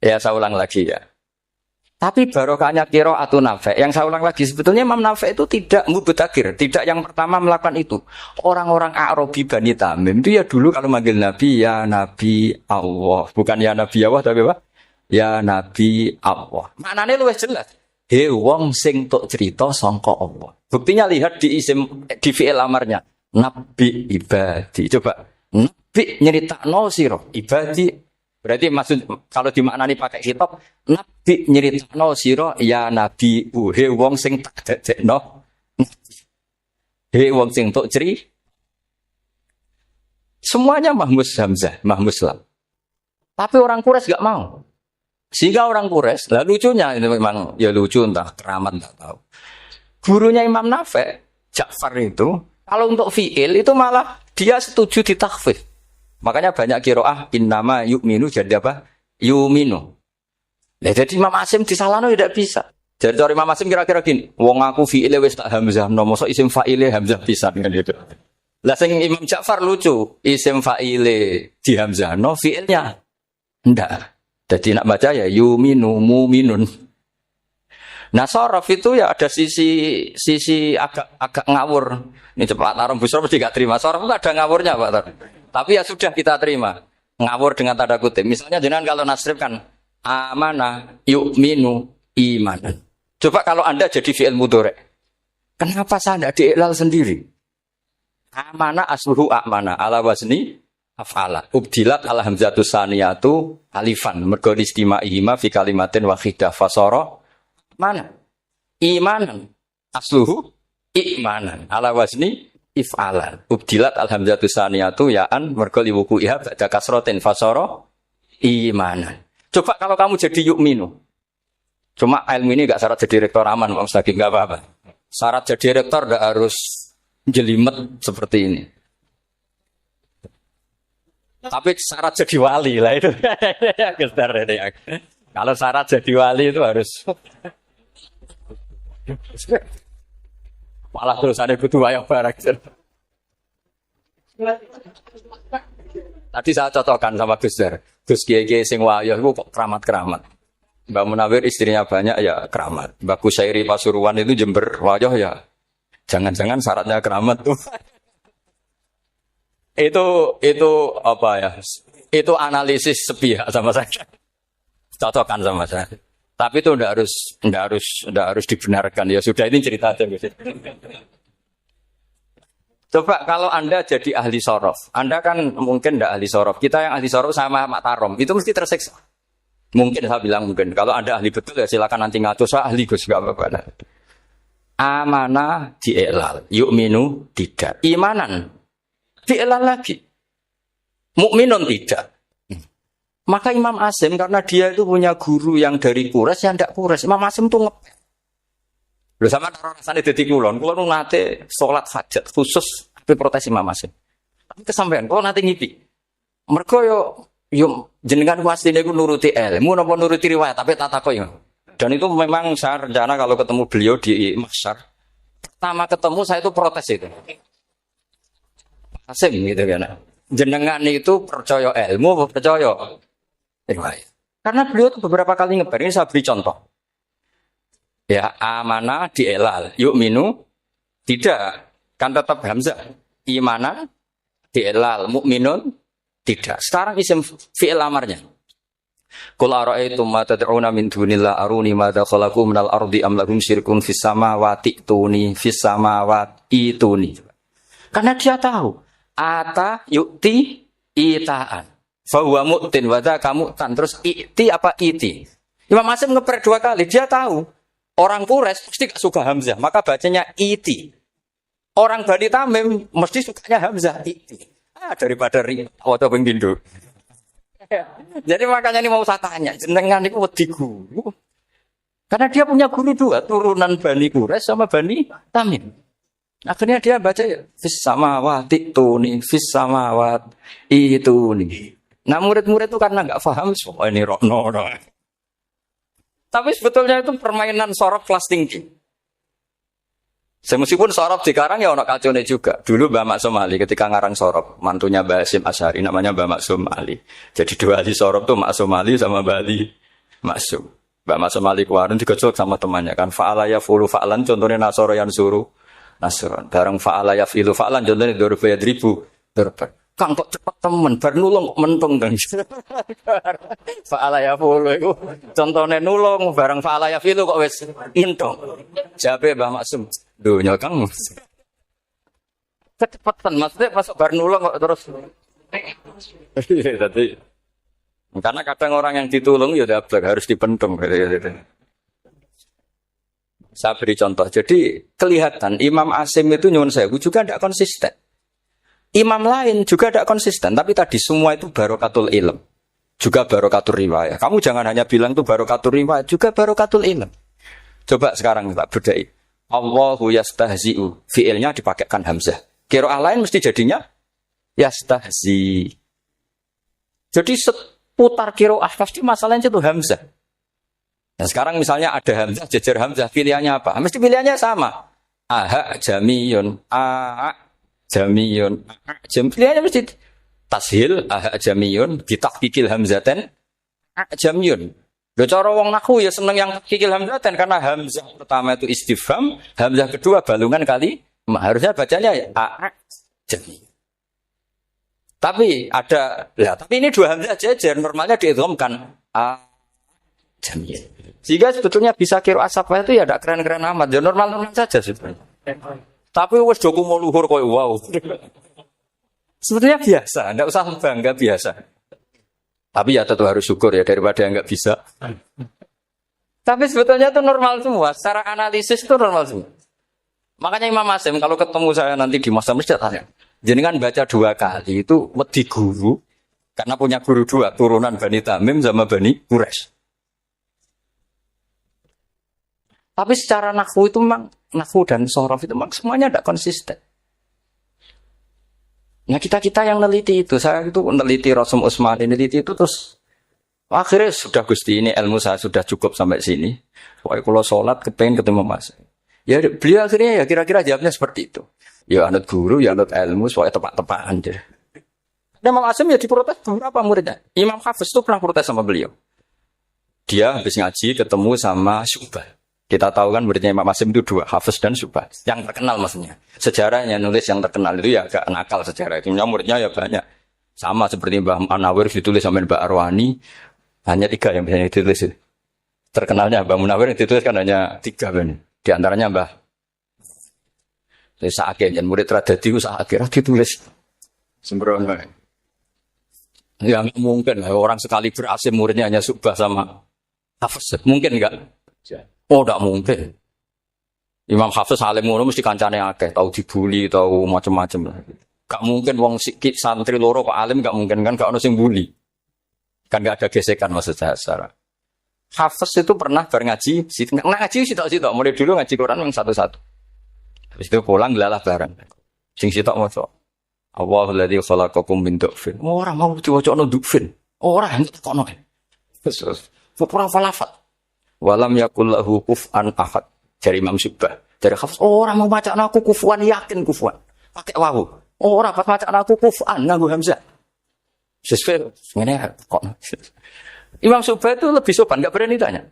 [SPEAKER 2] Ya saya ulang lagi ya. Tapi barokahnya qiraatu Nafi'. Yang saya ulang lagi, sebetulnya Imam Nafi' itu tidak mubtagir, tidak yang pertama melakukan itu. Orang-orang A'rabi Bani Tamim itu ya dulu kalau manggil Nabi ya Nabi Allah, bukan ya Nabi Allah tapi apa? Ya Nabi Allah. Maknanya luwih jelas. He wong sing tok cerita sangka Allah. Buktinya lihat di fi'il amarnya. Nabi ibadi. Coba. Nabi nyeritakno sira ibadi. Berarti maksud kalau dimaknani pakai kitab, Nabi nyeritakno sira ya Nabi he wong sing tak dadekno. He wong sing tok ceri. Semuanya mahmus hamzah, mahmus lam. Tapi orang Quraisy enggak mau. Sehingga orang Quraisy, lah lucunya ini memang ya lucu entah keramat enggak tahu. Gurunya Imam Nafi', Ja'far itu, kalau untuk fi'il itu malah dia setuju ditakhfif. Makanya banyak qiraah innama yu'minu jadi apa? Yu'minu. Nah, jadi Imam Asim disalahno tidak bisa. Jadi dari Imam Asim kira-kira gini, wong aku fi'ile wis tak hamzah, no mosok isim fa'ile hamzah pisan kan gitu. Lah sing Imam Ja'far lucu, isim fa'ile di hamzah, no fi'ilnya ndak. Jadi nak baca ya yu'minu mu'minun. Nah sorof itu ya ada sisi agak ngawur. Ini cepat taruh busro mesti gak terima. Sorof itu ada ngawurnya Pak Tar. Tapi ya sudah kita terima. Ngawur dengan tanda kutip. Misalnya jangan kalau nasrif kan amana yu'minu imanan. Coba kalau Anda jadi fi'il mudhari'. Kenapa saya tidak diiklal sendiri? Amana asluhu amana ala wazni af'ala. Ubdilat ala hamzatus saniyatu alifan. Mergo istima'ihima fi kalimatin wahidah fasara mana? Imanan. Asluhu imanan. Ala wazni if'alan. Ubdilat al hamzatus saniyatu ya'an mergo liwuku'iha ba'da kasratin fasara imanan. Coba kalau kamu jadi yu'minu. Cuma ilmu ini enggak syarat jadi rektor aman, Pak Mustaqim, enggak apa-apa. Syarat jadi rektor enggak harus jelimet seperti ini. Tapi syarat jadi wali lah itu. Kalau syarat jadi wali itu harus malah terus ada butuh wayang barang. Tadi saya cocokkan sama Gus Dar. Gus Kiai sing wayah itu kok keramat-keramat. Mbak Munawir istrinya banyak ya keramat. Mbak Kusairi Pasuruan itu Jember wayah ya. Jangan-jangan syaratnya keramat tuh. Itu apa ya? Itu analisis sepihak sama saya. Cocokkan sama saya. Tapi itu enggak harus dibenarkan. Ya sudah ini cerita aja Gus. Coba kalau Anda jadi ahli sorof, Anda kan mungkin tidak ahli sorof. Kita yang ahli sorof sama Mak Tarom, itu mesti tersiksa. Mungkin saya bilang mungkin. Kalau Anda ahli betul ya silakan nanti ngatur. Saya ahli Gus, enggak apa-apa. Amanah di'ilal, yu'minu tidak. Imanan di'ilal lagi. Mukminun tidak. Maka Imam Asim karena dia itu punya guru yang dari Quraisy yang tidak Quraisy. Imam Asim tuh ngepel. Lho sama rasane dadi kulon nate salat hajat khusus tapi protes Imam Asim. Tapi kesampean kula nate ngipi. Mergo yo jenengan wasine iku nuruti ilmu napa nuruti riwayat tapi tak takoki. Dan itu memang saya rencana kalau ketemu beliau di Mahsyar. Pertama ketemu saya itu protes itu. Asim gitu kan. Jenengan itu percaya ilmu percaya riwayat. Karena beliau itu beberapa kali ngebar ini saya beri contoh. Ya amanah di'ilal yu'minu tidak kan tetap hamzah imanan di'ilal mukminun tidak. Sekarang isim fi'il amarnya qul ara'aytum ma tad'una min dunillah aruni madza khalaqu minal ardi am lahum syirkun fis samawati tuni fis samawati tuni. Karena dia tahu ata yu'ti itaan fa huwa mu'tin wa dza kamu'tan terus i'ti apa iti. Imam Asim ngeper dua kali dia tahu orang Quraisy mesti gak suka Hamzah, maka bacanya iti. Orang Bani Tamim mesti sukanya Hamzah iti. Daripada atau pengbindo. Jadi makanya ini mau saya tanya, jenengan itu wedi guru. Karena dia punya guru dua, turunan Bani Quraisy sama Bani Tamim. Akhirnya dia baca fis samawati tuni, fis samawat itu nih. Nah murid-murid itu karena nggak paham, oh ini rokno. Tapi sebetulnya itu permainan sorof kelas tinggi. Meskipun sorof dikarang ya ono kacone juga. Dulu Mbak Maksum Ali ketika ngarang sorof, mantunya Mbak Hasyim Asy'ari namanya Mbak Maksum Ali. Jadi dua ahli sorof tuh Maksum Ali sama Mbak Ali Maksum. Mbak Maksum Ali kemarin digocok sama temannya kan. Fa'ala yafulu fa'lan contohnya nasoro yang suruh nasron. Bareng fa'ala yafilu fa'lan contohnya dorba yadribu dorba. Kang kok cepet temen, bar nulung kok mentung dan fa'ala yafulu itu contohnya nulung, bareng fa'ala yafilu kok wis mentung. Jabe Mbah Maksum, dunya Kang kecepetan, maksudnya masuk bar nulung kok terus. Jadi, karena kadang orang yang ditulung ya dablek harus dipentung. Saya beri contoh, jadi kelihatan Imam Asim itu nyuwun sewu juga tidak konsisten. Imam lain juga tidak konsisten, tapi tadi semua itu barokatul ilm, juga barokatul riwayat. Kamu jangan hanya bilang itu barokatul riwayat, juga barokatul ilm. Coba sekarang kita bedai. Allahu yastahzi'u, fi'ilnya dipakaikan hamzah. Qiraah lain mesti jadinya yastahzi. Jadi seputar qiraah pasti masalahnya itu hamzah. Nah sekarang misalnya ada hamzah, jejer hamzah, pilihannya apa? Mesti pilihannya sama. Aha jamiyun, jamiyun, pilihannya mesti tashil, jamiyun, ditakdikil hamzaten, jamiyun. Lho cara wong nahwu ya seneng yang kikil hamzatan karena hamzah pertama itu istifham, hamzah kedua balungan kali harusnya bacanya ya jadi. Tapi ada tapi ini dua hamzah jajar normalnya diidghamkan jamiyah. Sehingga sebetulnya bisa kira asapa itu ya tidak keren-keren amat, ya normal-normal saja sebenarnya. Tapi wes doku mau luhur koyo wow. Sebetulnya biasa, tidak usah bangga biasa. Tapi ya tentu harus syukur ya daripada yang nggak bisa. Tapi sebetulnya itu normal semua, secara analisis itu normal semua. Makanya Imam Asim kalau ketemu saya nanti di masa masjid tanya, jenengan baca 2 kali itu wedi guru, karena punya guru 2, turunan Bani Tamim sama Bani Quraisy. Tapi secara nahwu itu memang, nahwu dan sorof itu memang semuanya tidak konsisten. Nah kita yang neliti itu, saya itu neliti Rasul Utsmani, neliti itu terus akhirnya sudah Gusti ini ilmu saya sudah cukup sampai sini. Pokoknya kalau sholat kepengen ketemu Mas. Ya beliau akhirnya ya kira-kira jawabnya seperti itu. Ya anut guru, ya anut ilmu, soalnya tepak-tepakan aja. Dan Imam Asim ya diprotes beberapa muridnya. Imam Hafiz itu pernah protes sama beliau. Dia habis ngaji ketemu sama Syu'bah. Kita tahu kan muridnya Imam Asim itu 2, Hafiz dan Syu'bah. Yang terkenal maksudnya. Sejarahnya nulis yang terkenal itu ya agak nakal sejarah itu. Muridnya ya banyak. Sama seperti Mbah Munawir ditulis sama Mbah Arwani. Hanya 3 yang bisa ditulis. Terkenalnya Mbah Munawir yang ditulis kan hanya 3 benar. Di antaranya Mbah Sa'akir, dan murid Radadi Sa'akir ditulis sembrono. Ya nggak mungkin orang sekali berasim muridnya hanya Syu'bah sama Hafiz. Mungkin enggak? Oh, enggak mungkin. Imam Hafiz alim ngono mesti kancane akeh, tahu dibuli, tahu macam-macam. Enggak mungkin wong sikit santri loro kok alim, enggak mungkin kan, enggak ono sing bully. Kan enggak ada gesekan maksud saya secara. Hafiz itu pernah ngaji, ngaji sitok-sitok, mulai dulu ngaji Quran yang satu-satu. Habis itu pulang gelalah bareng. Sing sitok maca. Allahul ladzi khalaqakum min du'fin. Ora mau diwacana du'fin. Ora kono. Terus ora falafat. Walam yakul lahu kufuwan ahad. Dari Imam Syu'bah. Dari Hafiz, ora mau macana aku kufuwan, yakin kufuwan. Pakai wawu. Ora pas macana aku kufuwan nganggo hamzah. Sesuai ngene kok. Imam Syu'bah itu lebih sopan, enggak berani tanya.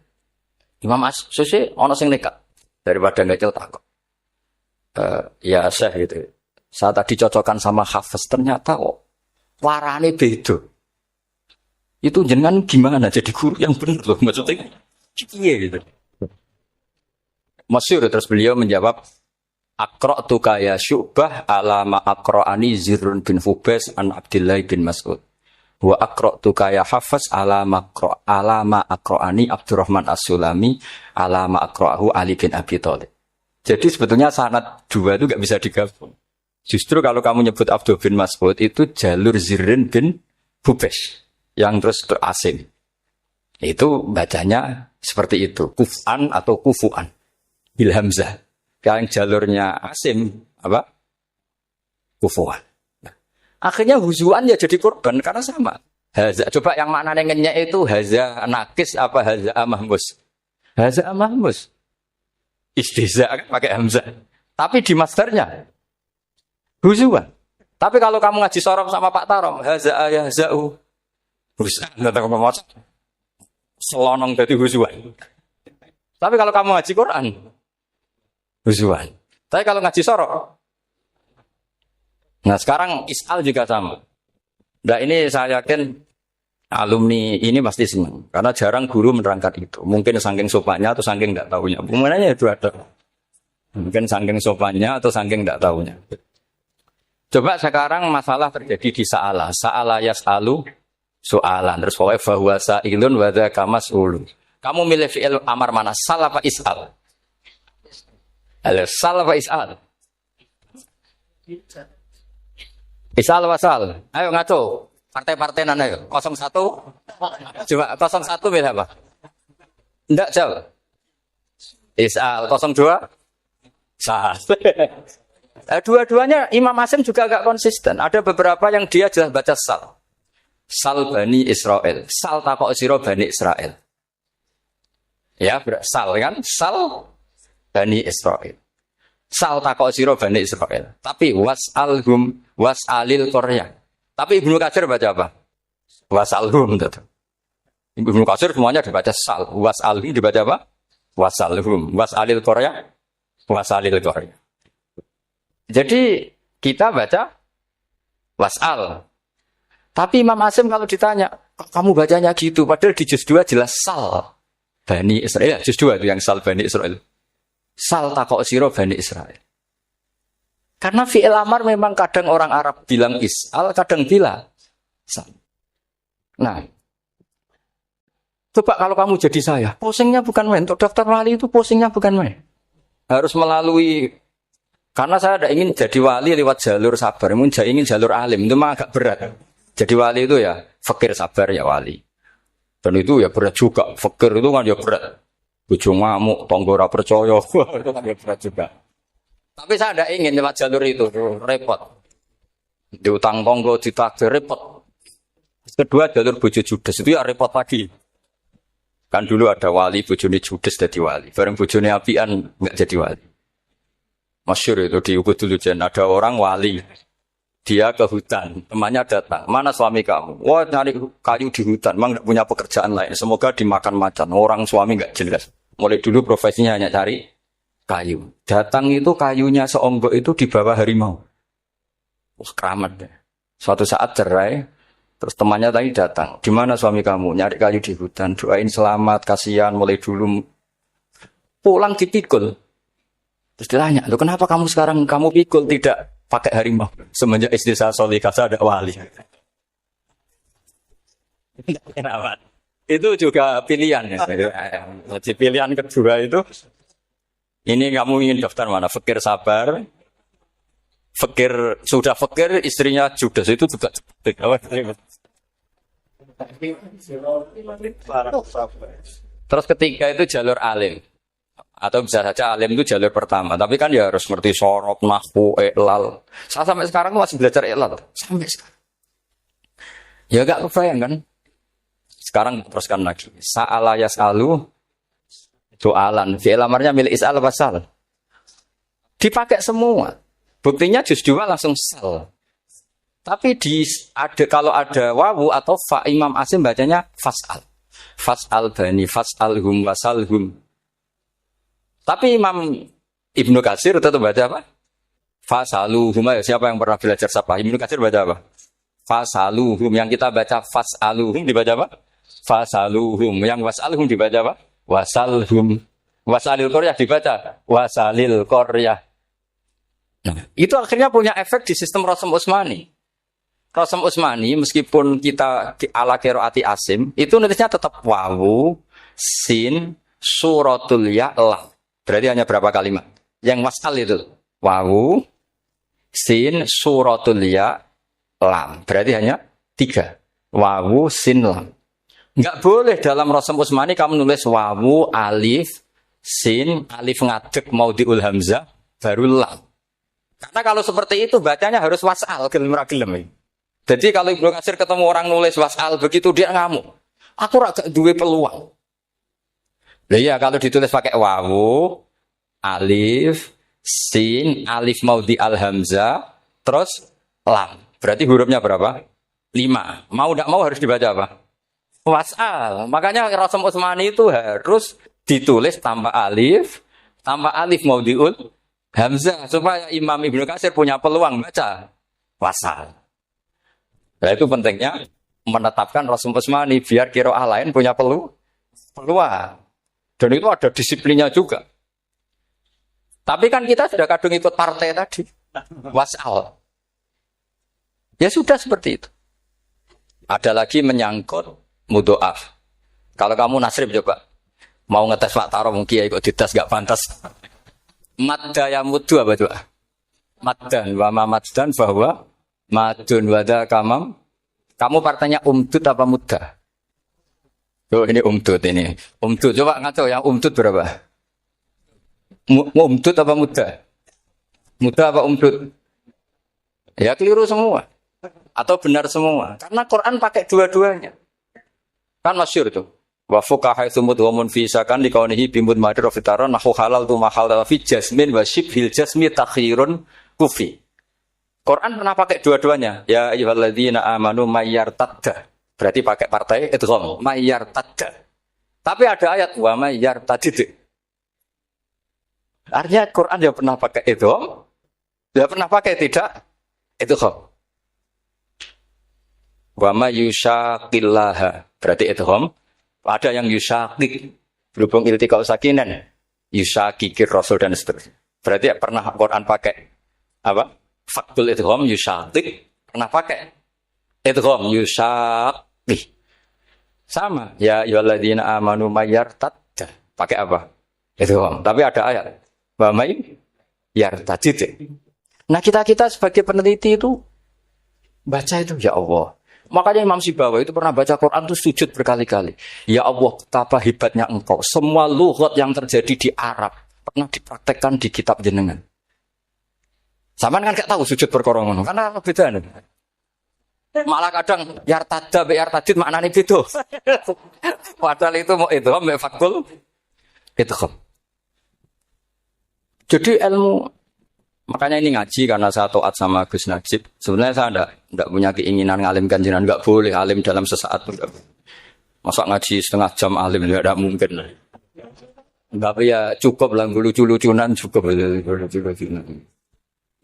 [SPEAKER 2] Imam As-Susi ana sing nekat daripada ngecel takut. Ya Syekh gitu. Saya tadi cocokkan sama Hafiz, ternyata kok warane beda. Itu jenengan gimana jadi guru yang benar loh, maksudnya iya gitu. Masyhur terus beliau menjawab, Aqra'tu ya Syu'bah ala ma aqra'ani Zirrun bin Fubais an Abdullah bin Mas'ud. Wa aqra'tu ya Hafiz ala ma aqra'ani Abdurrahman As-Sulami ala ma aqra'ahu Ali bin Abi Thalib. Jadi sebetulnya sanad 2 itu enggak bisa digabung. Justru kalau kamu nyebut Abdul bin Mas'ud itu jalur Zirrin bin Fubais yang terus asing. Itu bacanya seperti itu, kuf'an atau kufu'an bil hamzah. Yang jalurnya Asim apa? Kufu'an. Nah, akhirnya huzuan ya jadi korban karena sama. Haza, coba yang maknanya ngenyek itu haza nakis apa haza mahmus? Haza mahmus. Istihza kan pakai hamzah. Tapi di masdarnya huzuan. Tapi kalau kamu ngaji sorong sama Pak Tarom, haza ayahza'u. Huzuan, enggak tahu ngomong. Selonong dari huzuan. Tapi kalau kamu ngaji Quran, huzuan. Tapi kalau ngaji sorok, nah sekarang is'al juga sama. Nah ini saya yakin alumni ini pasti senang. Karena jarang guru menerangkan itu. Mungkin saking sopannya atau saking tidak tahunya. Pemenangnya itu ada. Mungkin saking sopannya atau saking tidak tahunya. Coba sekarang masalah terjadi di sa'ala. Sa'ala yas'alu soalan. Terus pokoknya fahuwa sa'ilun wa dzaka mas'ulun. Kamu milih fi'il amar mana? Sal apa is'al? Sal apa is'al? Is'al apa sal? Ayo ngaco. Partai-partai nana yuk. 01. Coba 01 milih apa? Enggak jauh. Is'al 02. Sal. Dua-duanya Imam Asim juga agak konsisten. Ada beberapa yang dia jelas baca sal. Sal Bani Israel. Sal takok sira Bani Israel. Ya, sal kan? Sal Bani Israel. Sal takok sira Bani Israel. Tapi was'alhum was'alil Qaryah. Tapi Ibnu Katsir baca apa? Was'alhum. Ibnu Katsir semuanya dibaca sal. Was'alhi dibaca apa? Wasalhum. Was'alil Korea. Wasalil Korea. Jadi kita baca was'al. Tapi Imam Asim kalau ditanya, kamu bacanya gitu, padahal di juz 2 jelas sal Bani Israel. Juz 2 itu yang sal Bani Israel. Sal takok sira Bani Israel. Karena fi'il amar memang kadang orang Arab bilang is'al, kadang bilang sal. Nah, coba kalau kamu jadi saya, posingnya bukan main. Untuk daftar wali itu posingnya bukan main. Harus melalui, karena saya tidak ingin jadi wali lewat jalur sabar, ingin jalur alim, itu memang agak berat. Jadi wali itu ya, fakir sabar ya wali. Dan itu ya berat juga, fakir itu kan ya berat. Bojo ngamuk, tangga ora percaya, itu kan ya berat juga. Tapi saya tidak ingin lewat jalur itu, repot. Diutang tangga, ditagih, repot. Kedua jalur bojo judes, itu ya repot lagi. Kan dulu ada wali, bojone judes jadi wali. Bareng bojone apian, enggak jadi wali. Masyhur itu di Ubud dulu, ada orang wali. Dia ke hutan, temannya datang. Mana suami kamu? Wah, nyari kayu di hutan. Memang tidak punya pekerjaan lain. Semoga dimakan macan. Orang suami nggak jelas. Mulai dulu profesinya hanya cari kayu. Datang itu kayunya seonggok itu di bawah harimau. Keramat deh. Suatu saat cerai. Terus temannya tadi datang. Di mana suami kamu? Nyari kayu di hutan. Doain selamat, kasihan. Mulai dulu pulang dipikul. Terus ditanya, loh kenapa kamu sekarang kamu pikul tidak pakai harimau? Semenjak istri saya Solikah, saya ada wali. Kenapa? Itu juga pilihan. Ya. Jadi pilihan kedua itu, ini kamu ingin daftar mana? Fakir sabar, fakir sudah fakir, istrinya judes, itu juga. Terus ketiga itu jalur alim. Atau bisa saja alim itu jalur pertama. Tapi kan ya harus ngerti sorot, nahwu, i'lal. Saya sampai sekarang masih belajar i'lal. Sampai sekarang. Ya gak kebayang kan? Sekarang teruskan lagi. Sa'ala yas'alu do'alan. Fi'il amarnya milik is'al apa sal? Dipakai semua. Buktinya juz 2 langsung sal. Tapi kalau ada wawu atau fa, Imam Asim bacanya fas'al. Fas'al bani, fas'alhum, wasalhum. Tapi Imam Ibnu Katsir tetap baca apa? Fasaluhum. Siapa yang pernah belajar sapa? Ibnu Katsir baca apa? Fasaluhum. Yang kita baca fasaluhum dibaca apa? Fasaluhum. Yang wasalhum dibaca apa? Wasalhum. Wasalil Koryah dibaca wasalil Koryah. Nah, itu akhirnya punya efek di sistem Rasm Utsmani. Rasm Utsmani meskipun kita ala qiraati Asim, itu nulisnya tetap wawu, sin, suratul ya, lam. Berarti hanya berapa kalimat? Yang wasal itu wawu, sin, suratul ya, lam. Berarti hanya 3. Wawu, sin, lam. Enggak boleh dalam Rasm Utsmani kamu nulis wawu, alif, sin, alif ngadeg maudhi'ul hamzah, baru lam. Karena kalau seperti itu bacanya harus wasal, gelem. Jadi kalau Ibnu Katsir ketemu orang nulis wasal begitu dia ngamuk. Aku agak duwe peluang. Nah, iya kalau ditulis pakai wawu, alif, sin, alif maudhi al hamzah, terus lam. Berarti hurufnya berapa? 5. Mau tidak mau harus dibaca apa? Wasal. Makanya Rasm Utsmani itu harus ditulis tanpa alif maudhi'ul hamzah supaya Imam Ibnu Katsir punya peluang baca wasal. Nah itu pentingnya menetapkan Rasm Utsmani biar qiraah lain punya peluang. Dan itu ada disiplinnya juga. Tapi kan kita sudah kadung ikut partai tadi. Wasal. Ya sudah seperti itu. Ada lagi menyangkut mudhoaf. Kalau kamu nasrib coba. Mau ngetes Pak Taro mungkin ya ikut dites gak pantas. Madda ya mudhu apa itu? Maddan wa mamaddan bahwa madun wada kamam. Kamu partainya umdud apa mudah? Oh ini umdud ini. Umdud coba ngaco yang umdud berapa? Umdud apa mudah? Mudah apa umdud? Ya keliru semua. Atau benar semua. Karena Quran pakai dua-duanya. Kan masyhur itu. Wa fuqaha tsumud wa munfisakan liqaunihi bimud madir fitaron nahu halal tu mahal fi jasmin wa shibhil jasmi takhirun kufi. Quran pernah pakai dua-duanya. Ya ayyuhalladzina amanu mayyartadda. Berarti pakai partai idgham, mayyar tadda. Tapi ada ayat wa mayyar tadid. Artinya Quran dia pernah pakai idgham, dia pernah pakai tidak idgham. Wa may yushaqillaha berarti idgham. Ada yang yushaqik berhubung iltiqa sakinan, yushaqikir rasul dan seterusnya. Berarti pernah Quran pakai apa? Faktul idgham yushaqik pernah pakai idgham yushaqih. Sama ya ayyuhalladzina amanu mayyartadda pakai apa? Idgham. Tapi ada ayat wa may yartadid. Nah, kita sebagai peneliti itu baca itu ya Allah. Makanya Imam Sibawa itu pernah baca Quran itu sujud berkali-kali. Ya Allah, betapa hebatnya Engkau. Semua lughat yang terjadi di Arab pernah dipraktekkan di kitab jenengan. Saman kan gak tahu sujud perkara ngono. Karena apa bedanya? Malah kadang yartada be yartadid maknane beda. Padahal itu mau idgham be fakul idgham. Jadi ilmu, makanya ini ngaji karena saya taat sama Gus Najib. Sebenarnya saya enggak punya keinginan ngalimkan jenengan, enggak boleh alim dalam sesaat. Masa ngaji setengah jam alim enggak mungkin. Tapi ya cukup lah lucu-lucunan cukup lucu-lucunan.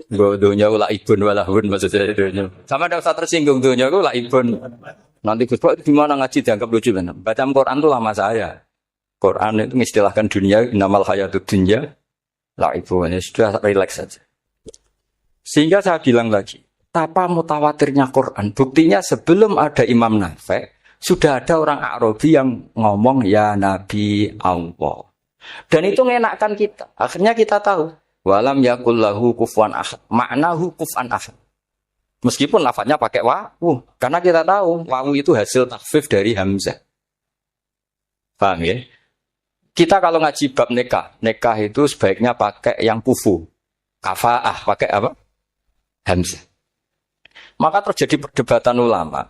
[SPEAKER 2] Dunia ulah ibun walahun maksudnya dunia. Sama ada usah tersinggung dunia ulah ibun. Nanti Gus Pak di mana ngaji dianggap lucu kan? Baca Quran itu lama saya. Quran itu mengistilahkan dunia inamal hayatud dunya. Lah ibu ini sudah relax saja. Sehingga saya bilang lagi, betapa mutawatirnya Quran. Buktinya sebelum ada Imam Nafi', sudah ada orang Arabi yang ngomong ya Nabi Allah. Dan itu ngenakkan kita. Akhirnya kita tahu, walam yakul lahu kufuwan ahad. Maknahu kuf'an ahad. Meskipun lafadznya pakai wawu, karena kita tahu wawu itu hasil takhfif dari hamzah. Paham ya? Kita kalau ngaji bab nikah itu sebaiknya pakai yang kufu. Kafa'ah, pakai apa? Hamzah. Maka terjadi perdebatan ulama.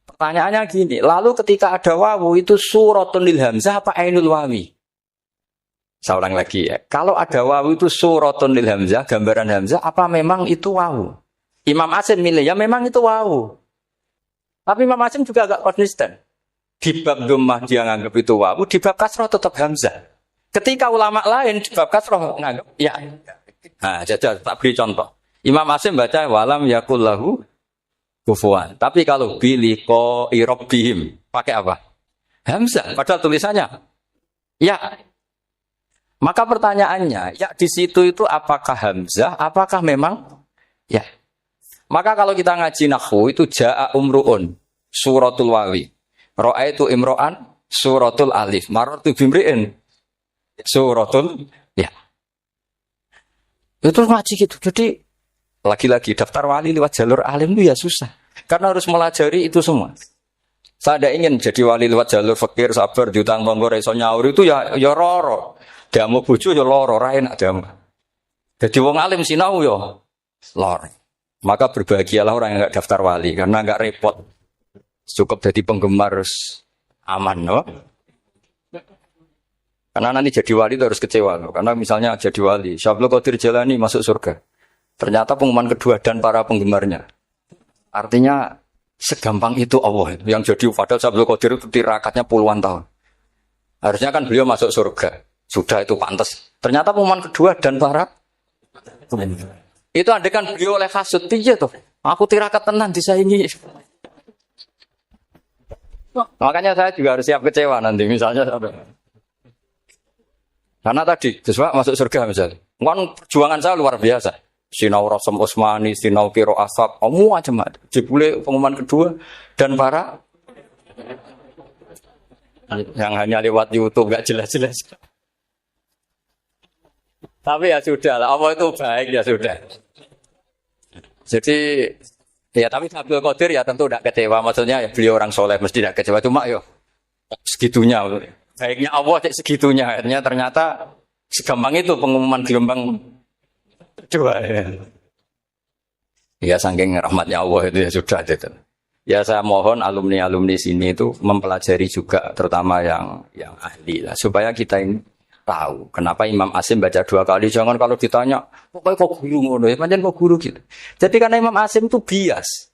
[SPEAKER 2] Pertanyaannya gini, lalu ketika ada wawu itu suratun lil hamzah apa ainul wawi? Saya ulang lagi ya. Kalau ada wawu itu suratun lil hamzah, gambaran hamzah, apa memang itu wawu? Imam Asim milih, ya memang itu wawu. Tapi Imam Asim juga agak konsisten. Di bab dhammah dia nganggap itu wawu, di bab kasroh tetap hamzah. Ketika ulama lain di bab kasroh nganggap ya. Nah, jajal tak beri contoh. Imam Asim baca walam yakul lahu kufuwan. Tapi kalau biliko irabbihim pakai apa? Hamzah. Padahal tulisannya ya. Maka pertanyaannya, ya di situ itu apakah hamzah? Apakah memang ya? Maka kalau kita ngaji nahwu itu jaa umruun suratul wawi. Ra'aitu imro'an suratul alif, marartu bimri'in suratul ya. Itu ngaji gitu. Jadi lagi-lagi daftar wali lewat jalur alim itu ya susah. Karena harus melajari itu semua. Saya tidak ingin jadi wali lewat jalur fakir, sabar, diutang tonggo, reso nyaur itu ya roro. Dia mau bojo ya loro, ra enak dia. Jadi wong alim sinau ya loro. Maka berbahagialah orang yang enggak daftar wali karena enggak repot. Cukup jadi penggemar aman, no? Karena nanti jadi wali itu harus kecewa, no? Karena misalnya jadi wali, Syabul Qadir Jalani masuk surga. Ternyata pengumuman kedua dan para penggemarnya. Artinya segampang itu Allah. Yang jadi padahal Syabul Qadir itu tirakatnya puluhan tahun. Harusnya kan beliau masuk surga. Sudah itu pantas. Ternyata pengumuman kedua dan para penggemar. Itu andai kan beliau oleh hasud, piye tuh? Aku tirakat tenan disaingi. Makanya saya juga harus siap kecewa nanti misalnya. Karena tadi, Gus masuk surga misalnya. Kan perjuangan saya luar biasa. Sinau Rasam Utsmani, sinau Kiro Asab, macam-macam. Jebule pengumuman kedua dan para yang hanya lewat YouTube gak jelas-jelas. Tapi ya sudah lah, Allah itu baik ya sudah. Jadi ya tapi Abdul Qadir ya tentu tidak kecewa. Maksudnya ya beliau orang soleh mesti tidak kecewa. Cuma yo segitunya. Baiknya Allah segitunya. Ternyata segampang itu pengumuman gelombang kedua. Ya saking rahmatnya Allah itu ya sudah gitu. Ya saya mohon alumni-alumni sini itu mempelajari juga terutama yang ahli lah. Supaya kita ini tahu kenapa Imam Asim baca 2 kali. Jangan kalau ditanya pokoknya kok guru ngono ya, pancen kok guru gitu. Jadi karena Imam Asim itu bias.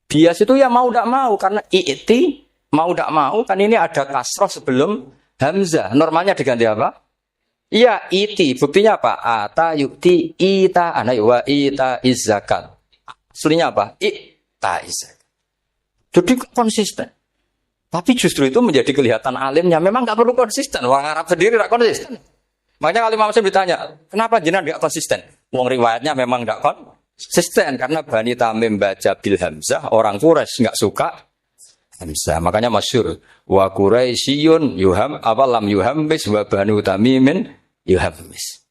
[SPEAKER 2] Bias itu ya mau tidak mau karena i'ti mau tidak mau kan ini ada kasroh sebelum hamzah. Normalnya diganti apa? Iya iti. Buktinya apa? Ata yukti ita anak wa ita izzakat. Aslinya apa? Ita izzakat. Jadi konsisten. Tapi justru itu menjadi kelihatan alimnya. Memang nggak perlu konsisten. Orang Arab sendiri nggak konsisten. Makanya kalau Imam Muslim ditanya, kenapa jenengan nggak konsisten? Wong riwayatnya memang nggak konsisten karena Bani Tamim baca bil hamzah, orang Quraisy nggak suka hamzah. Makanya masyhur wa Quraisyun yuham awalam yuhammis wa Banu Tamimin yuhammis.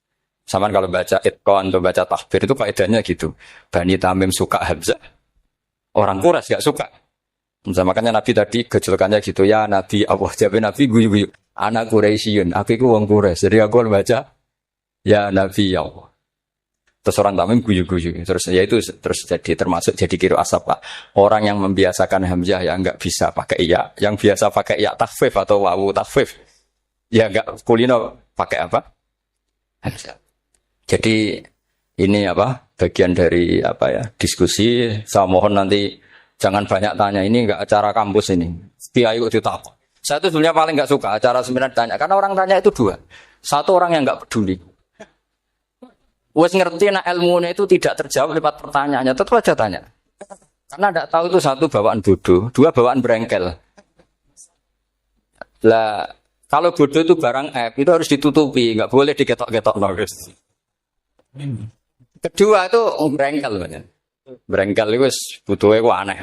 [SPEAKER 2] Sama kalau baca itqan atau baca tahbir itu kaidahnya gitu. Bani Tamim suka hamzah, orang Quraisy nggak suka. Makanya Nabi tadi gejolkannya gitu ya Nabi Allah jawab Nabi guyu-guyu. Anak Quraisyun, aku itu wong Quraisy. Jadi aku baca ya Nabi ya Allah. Terus orang Tamim guyu-guyu. Terus ya itu terus jadi termasuk jadi kiro asap Pak. Orang yang membiasakan hamzah ya enggak bisa pakai ya. Yang biasa pakai ya takhfif atau wawu takhfif. Ya enggak kulino pakai apa? Hamzah. Jadi ini apa? Bagian dari apa ya? Diskusi. Saya mohon nanti jangan banyak tanya. Ini enggak acara kampus ini. Kiai kok ditakok. Saya itu sebenarnya paling nggak suka acara seminar tanya, karena orang tanya itu dua. Satu orang yang nggak peduli. Wes ngerti nak ilmunya itu tidak terjawab lewat pertanyaannya, tetap aja tanya. Karena tidak tahu itu satu bawaan bodoh, dua bawaan berengkel. Lah kalau bodoh itu barang aib, itu harus ditutupi, nggak boleh diketok-ketok guys. Kedua itu berengkel banyak. Berengkel itu butuhnya kok aneh.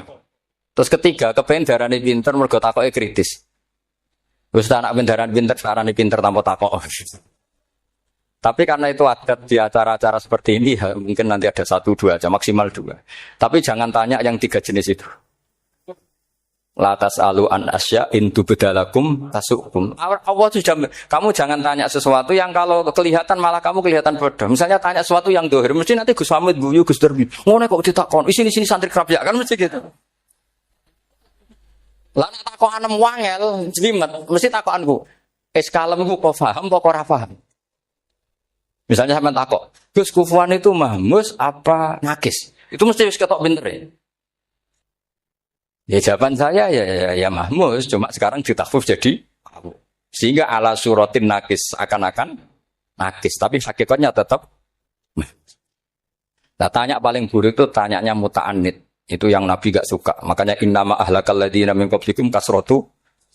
[SPEAKER 2] Terus ketiga, kepengen darahnya pinter, mergo takoknya kritis. Terus anak pindaran pinter, sekarang ini pinter tanpa takok. Tapi karena itu adat di acara-acara seperti ini, mungkin nanti ada 1-2 aja, maksimal 2. Tapi jangan tanya yang 3 jenis itu. Latas alu an asya intu bedalakum tasukum. Allah sudah, kamu jangan tanya sesuatu yang kalau kelihatan malah kamu kelihatan bodoh. Misalnya tanya sesuatu yang dohir, mesti nanti Gus Hamid guyu Gus Derbi. Ngono kok ditakon, sini santri kerap ya kan mesti gitu. Lah nek takokan wangel jlimet, mesti takokanku. Kalemku kok paham kok ora paham. Misalnya sampean takok, Gus Kufuwan itu mahmus apa nakis? Itu mesti wis ketok pinter ya. Ya jawaban saya ya mahmus, cuma sekarang ditakhfif jadi aku. Sehingga ala suratin nakis akan-akan nakis, tapi hakikatnya tetap. Nah, tanya paling buruk itu tanyanya muta'annid. Itu yang Nabi gak suka. Makanya innama ahlakal ladzina min qablikum kasratu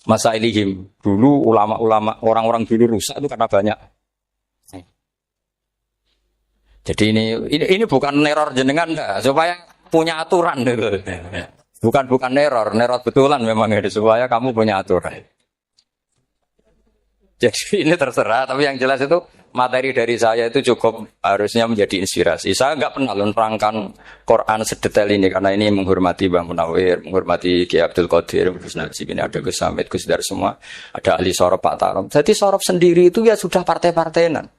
[SPEAKER 2] masailihim. Dulu ulama-ulama orang-orang dulu rusak itu karena banyak. Jadi ini bukan neror jenengan supaya punya aturan gitu. Bukan neror betulan memang itu supaya kamu punya aturan. Jadi ini terserah, tapi yang jelas itu materi dari saya itu cukup harusnya menjadi inspirasi. Saya nggak pernah menerangkan Quran sedetail ini karena ini menghormati Bang Munawir, menghormati Kiai Abdul Qadir, Gus Najib, ini ada Gus Hamid, Gus Dar semua, ada ahli sorop Pak Tarom. Jadi sorop sendiri itu ya sudah partai-partainan.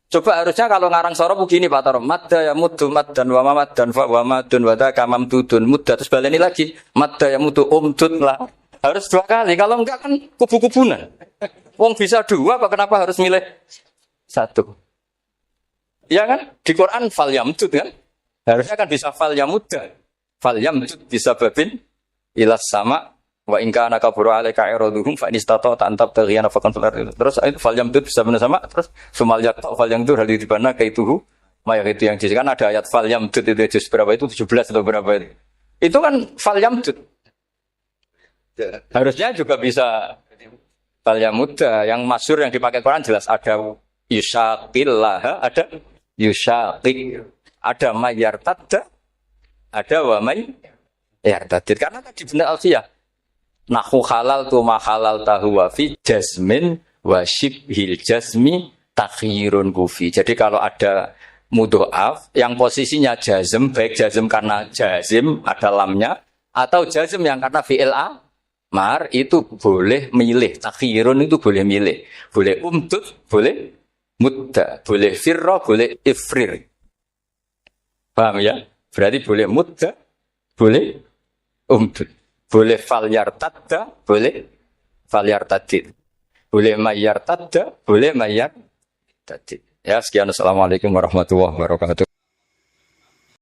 [SPEAKER 2] Coba harusnya kalau ngarang sorop begini Pak Tarom, madda ya muddu maddan wa mamaddan wa madun wa daka mamdudun mudda terus baleni lagi madda ya muddu umdud lah. Harus 2 kali, kalau enggak kan kubu-kubunan. Wong bisa 2, kok kenapa harus milih 1? Iya kan? Di Quran fal yamdud kan? Harusnya kan bisa fal yamudda. Fal yamdud bisa babin ilas sama wa in kana kaburu alaika iraduhum fa inistata antab taghiyana faqan fil ardi. Terus itu fal yamdud bisa benar sama, terus sumal yaqta fal yamdud hal dibana kaituhu maya itu yang kan ada ayat fal yamdud itu juz berapa itu 17 atau berapa itu. Itu kan fal yamdud. Harusnya juga bisa fal yamudda. Yang masyhur yang dipakai Quran jelas ada yusyaqillah, ada yusyaqi, ada mayyartadda, ada wa may yartadid. Karena tadi benar alfiyah. Nahu halal tu ma halal tahu wa fi jazmin wa shibhil jazmi takhirun kufi. Jadi kalau ada mudhoaf yang posisinya jazm, baik jazm karena jazim ada lamnya atau jazm yang karena fi'il amar itu boleh milih. Takhirun itu boleh milih. Boleh umdud, boleh mudda, boleh firra, boleh ifrir. Paham ya? Berarti boleh mudda, boleh umdud. Boleh fal yartadda, boleh fal yartadid. Boleh mayyartadda, boleh mayyartadid. Ya, sekian. Assalamualaikum warahmatullahi wabarakatuh.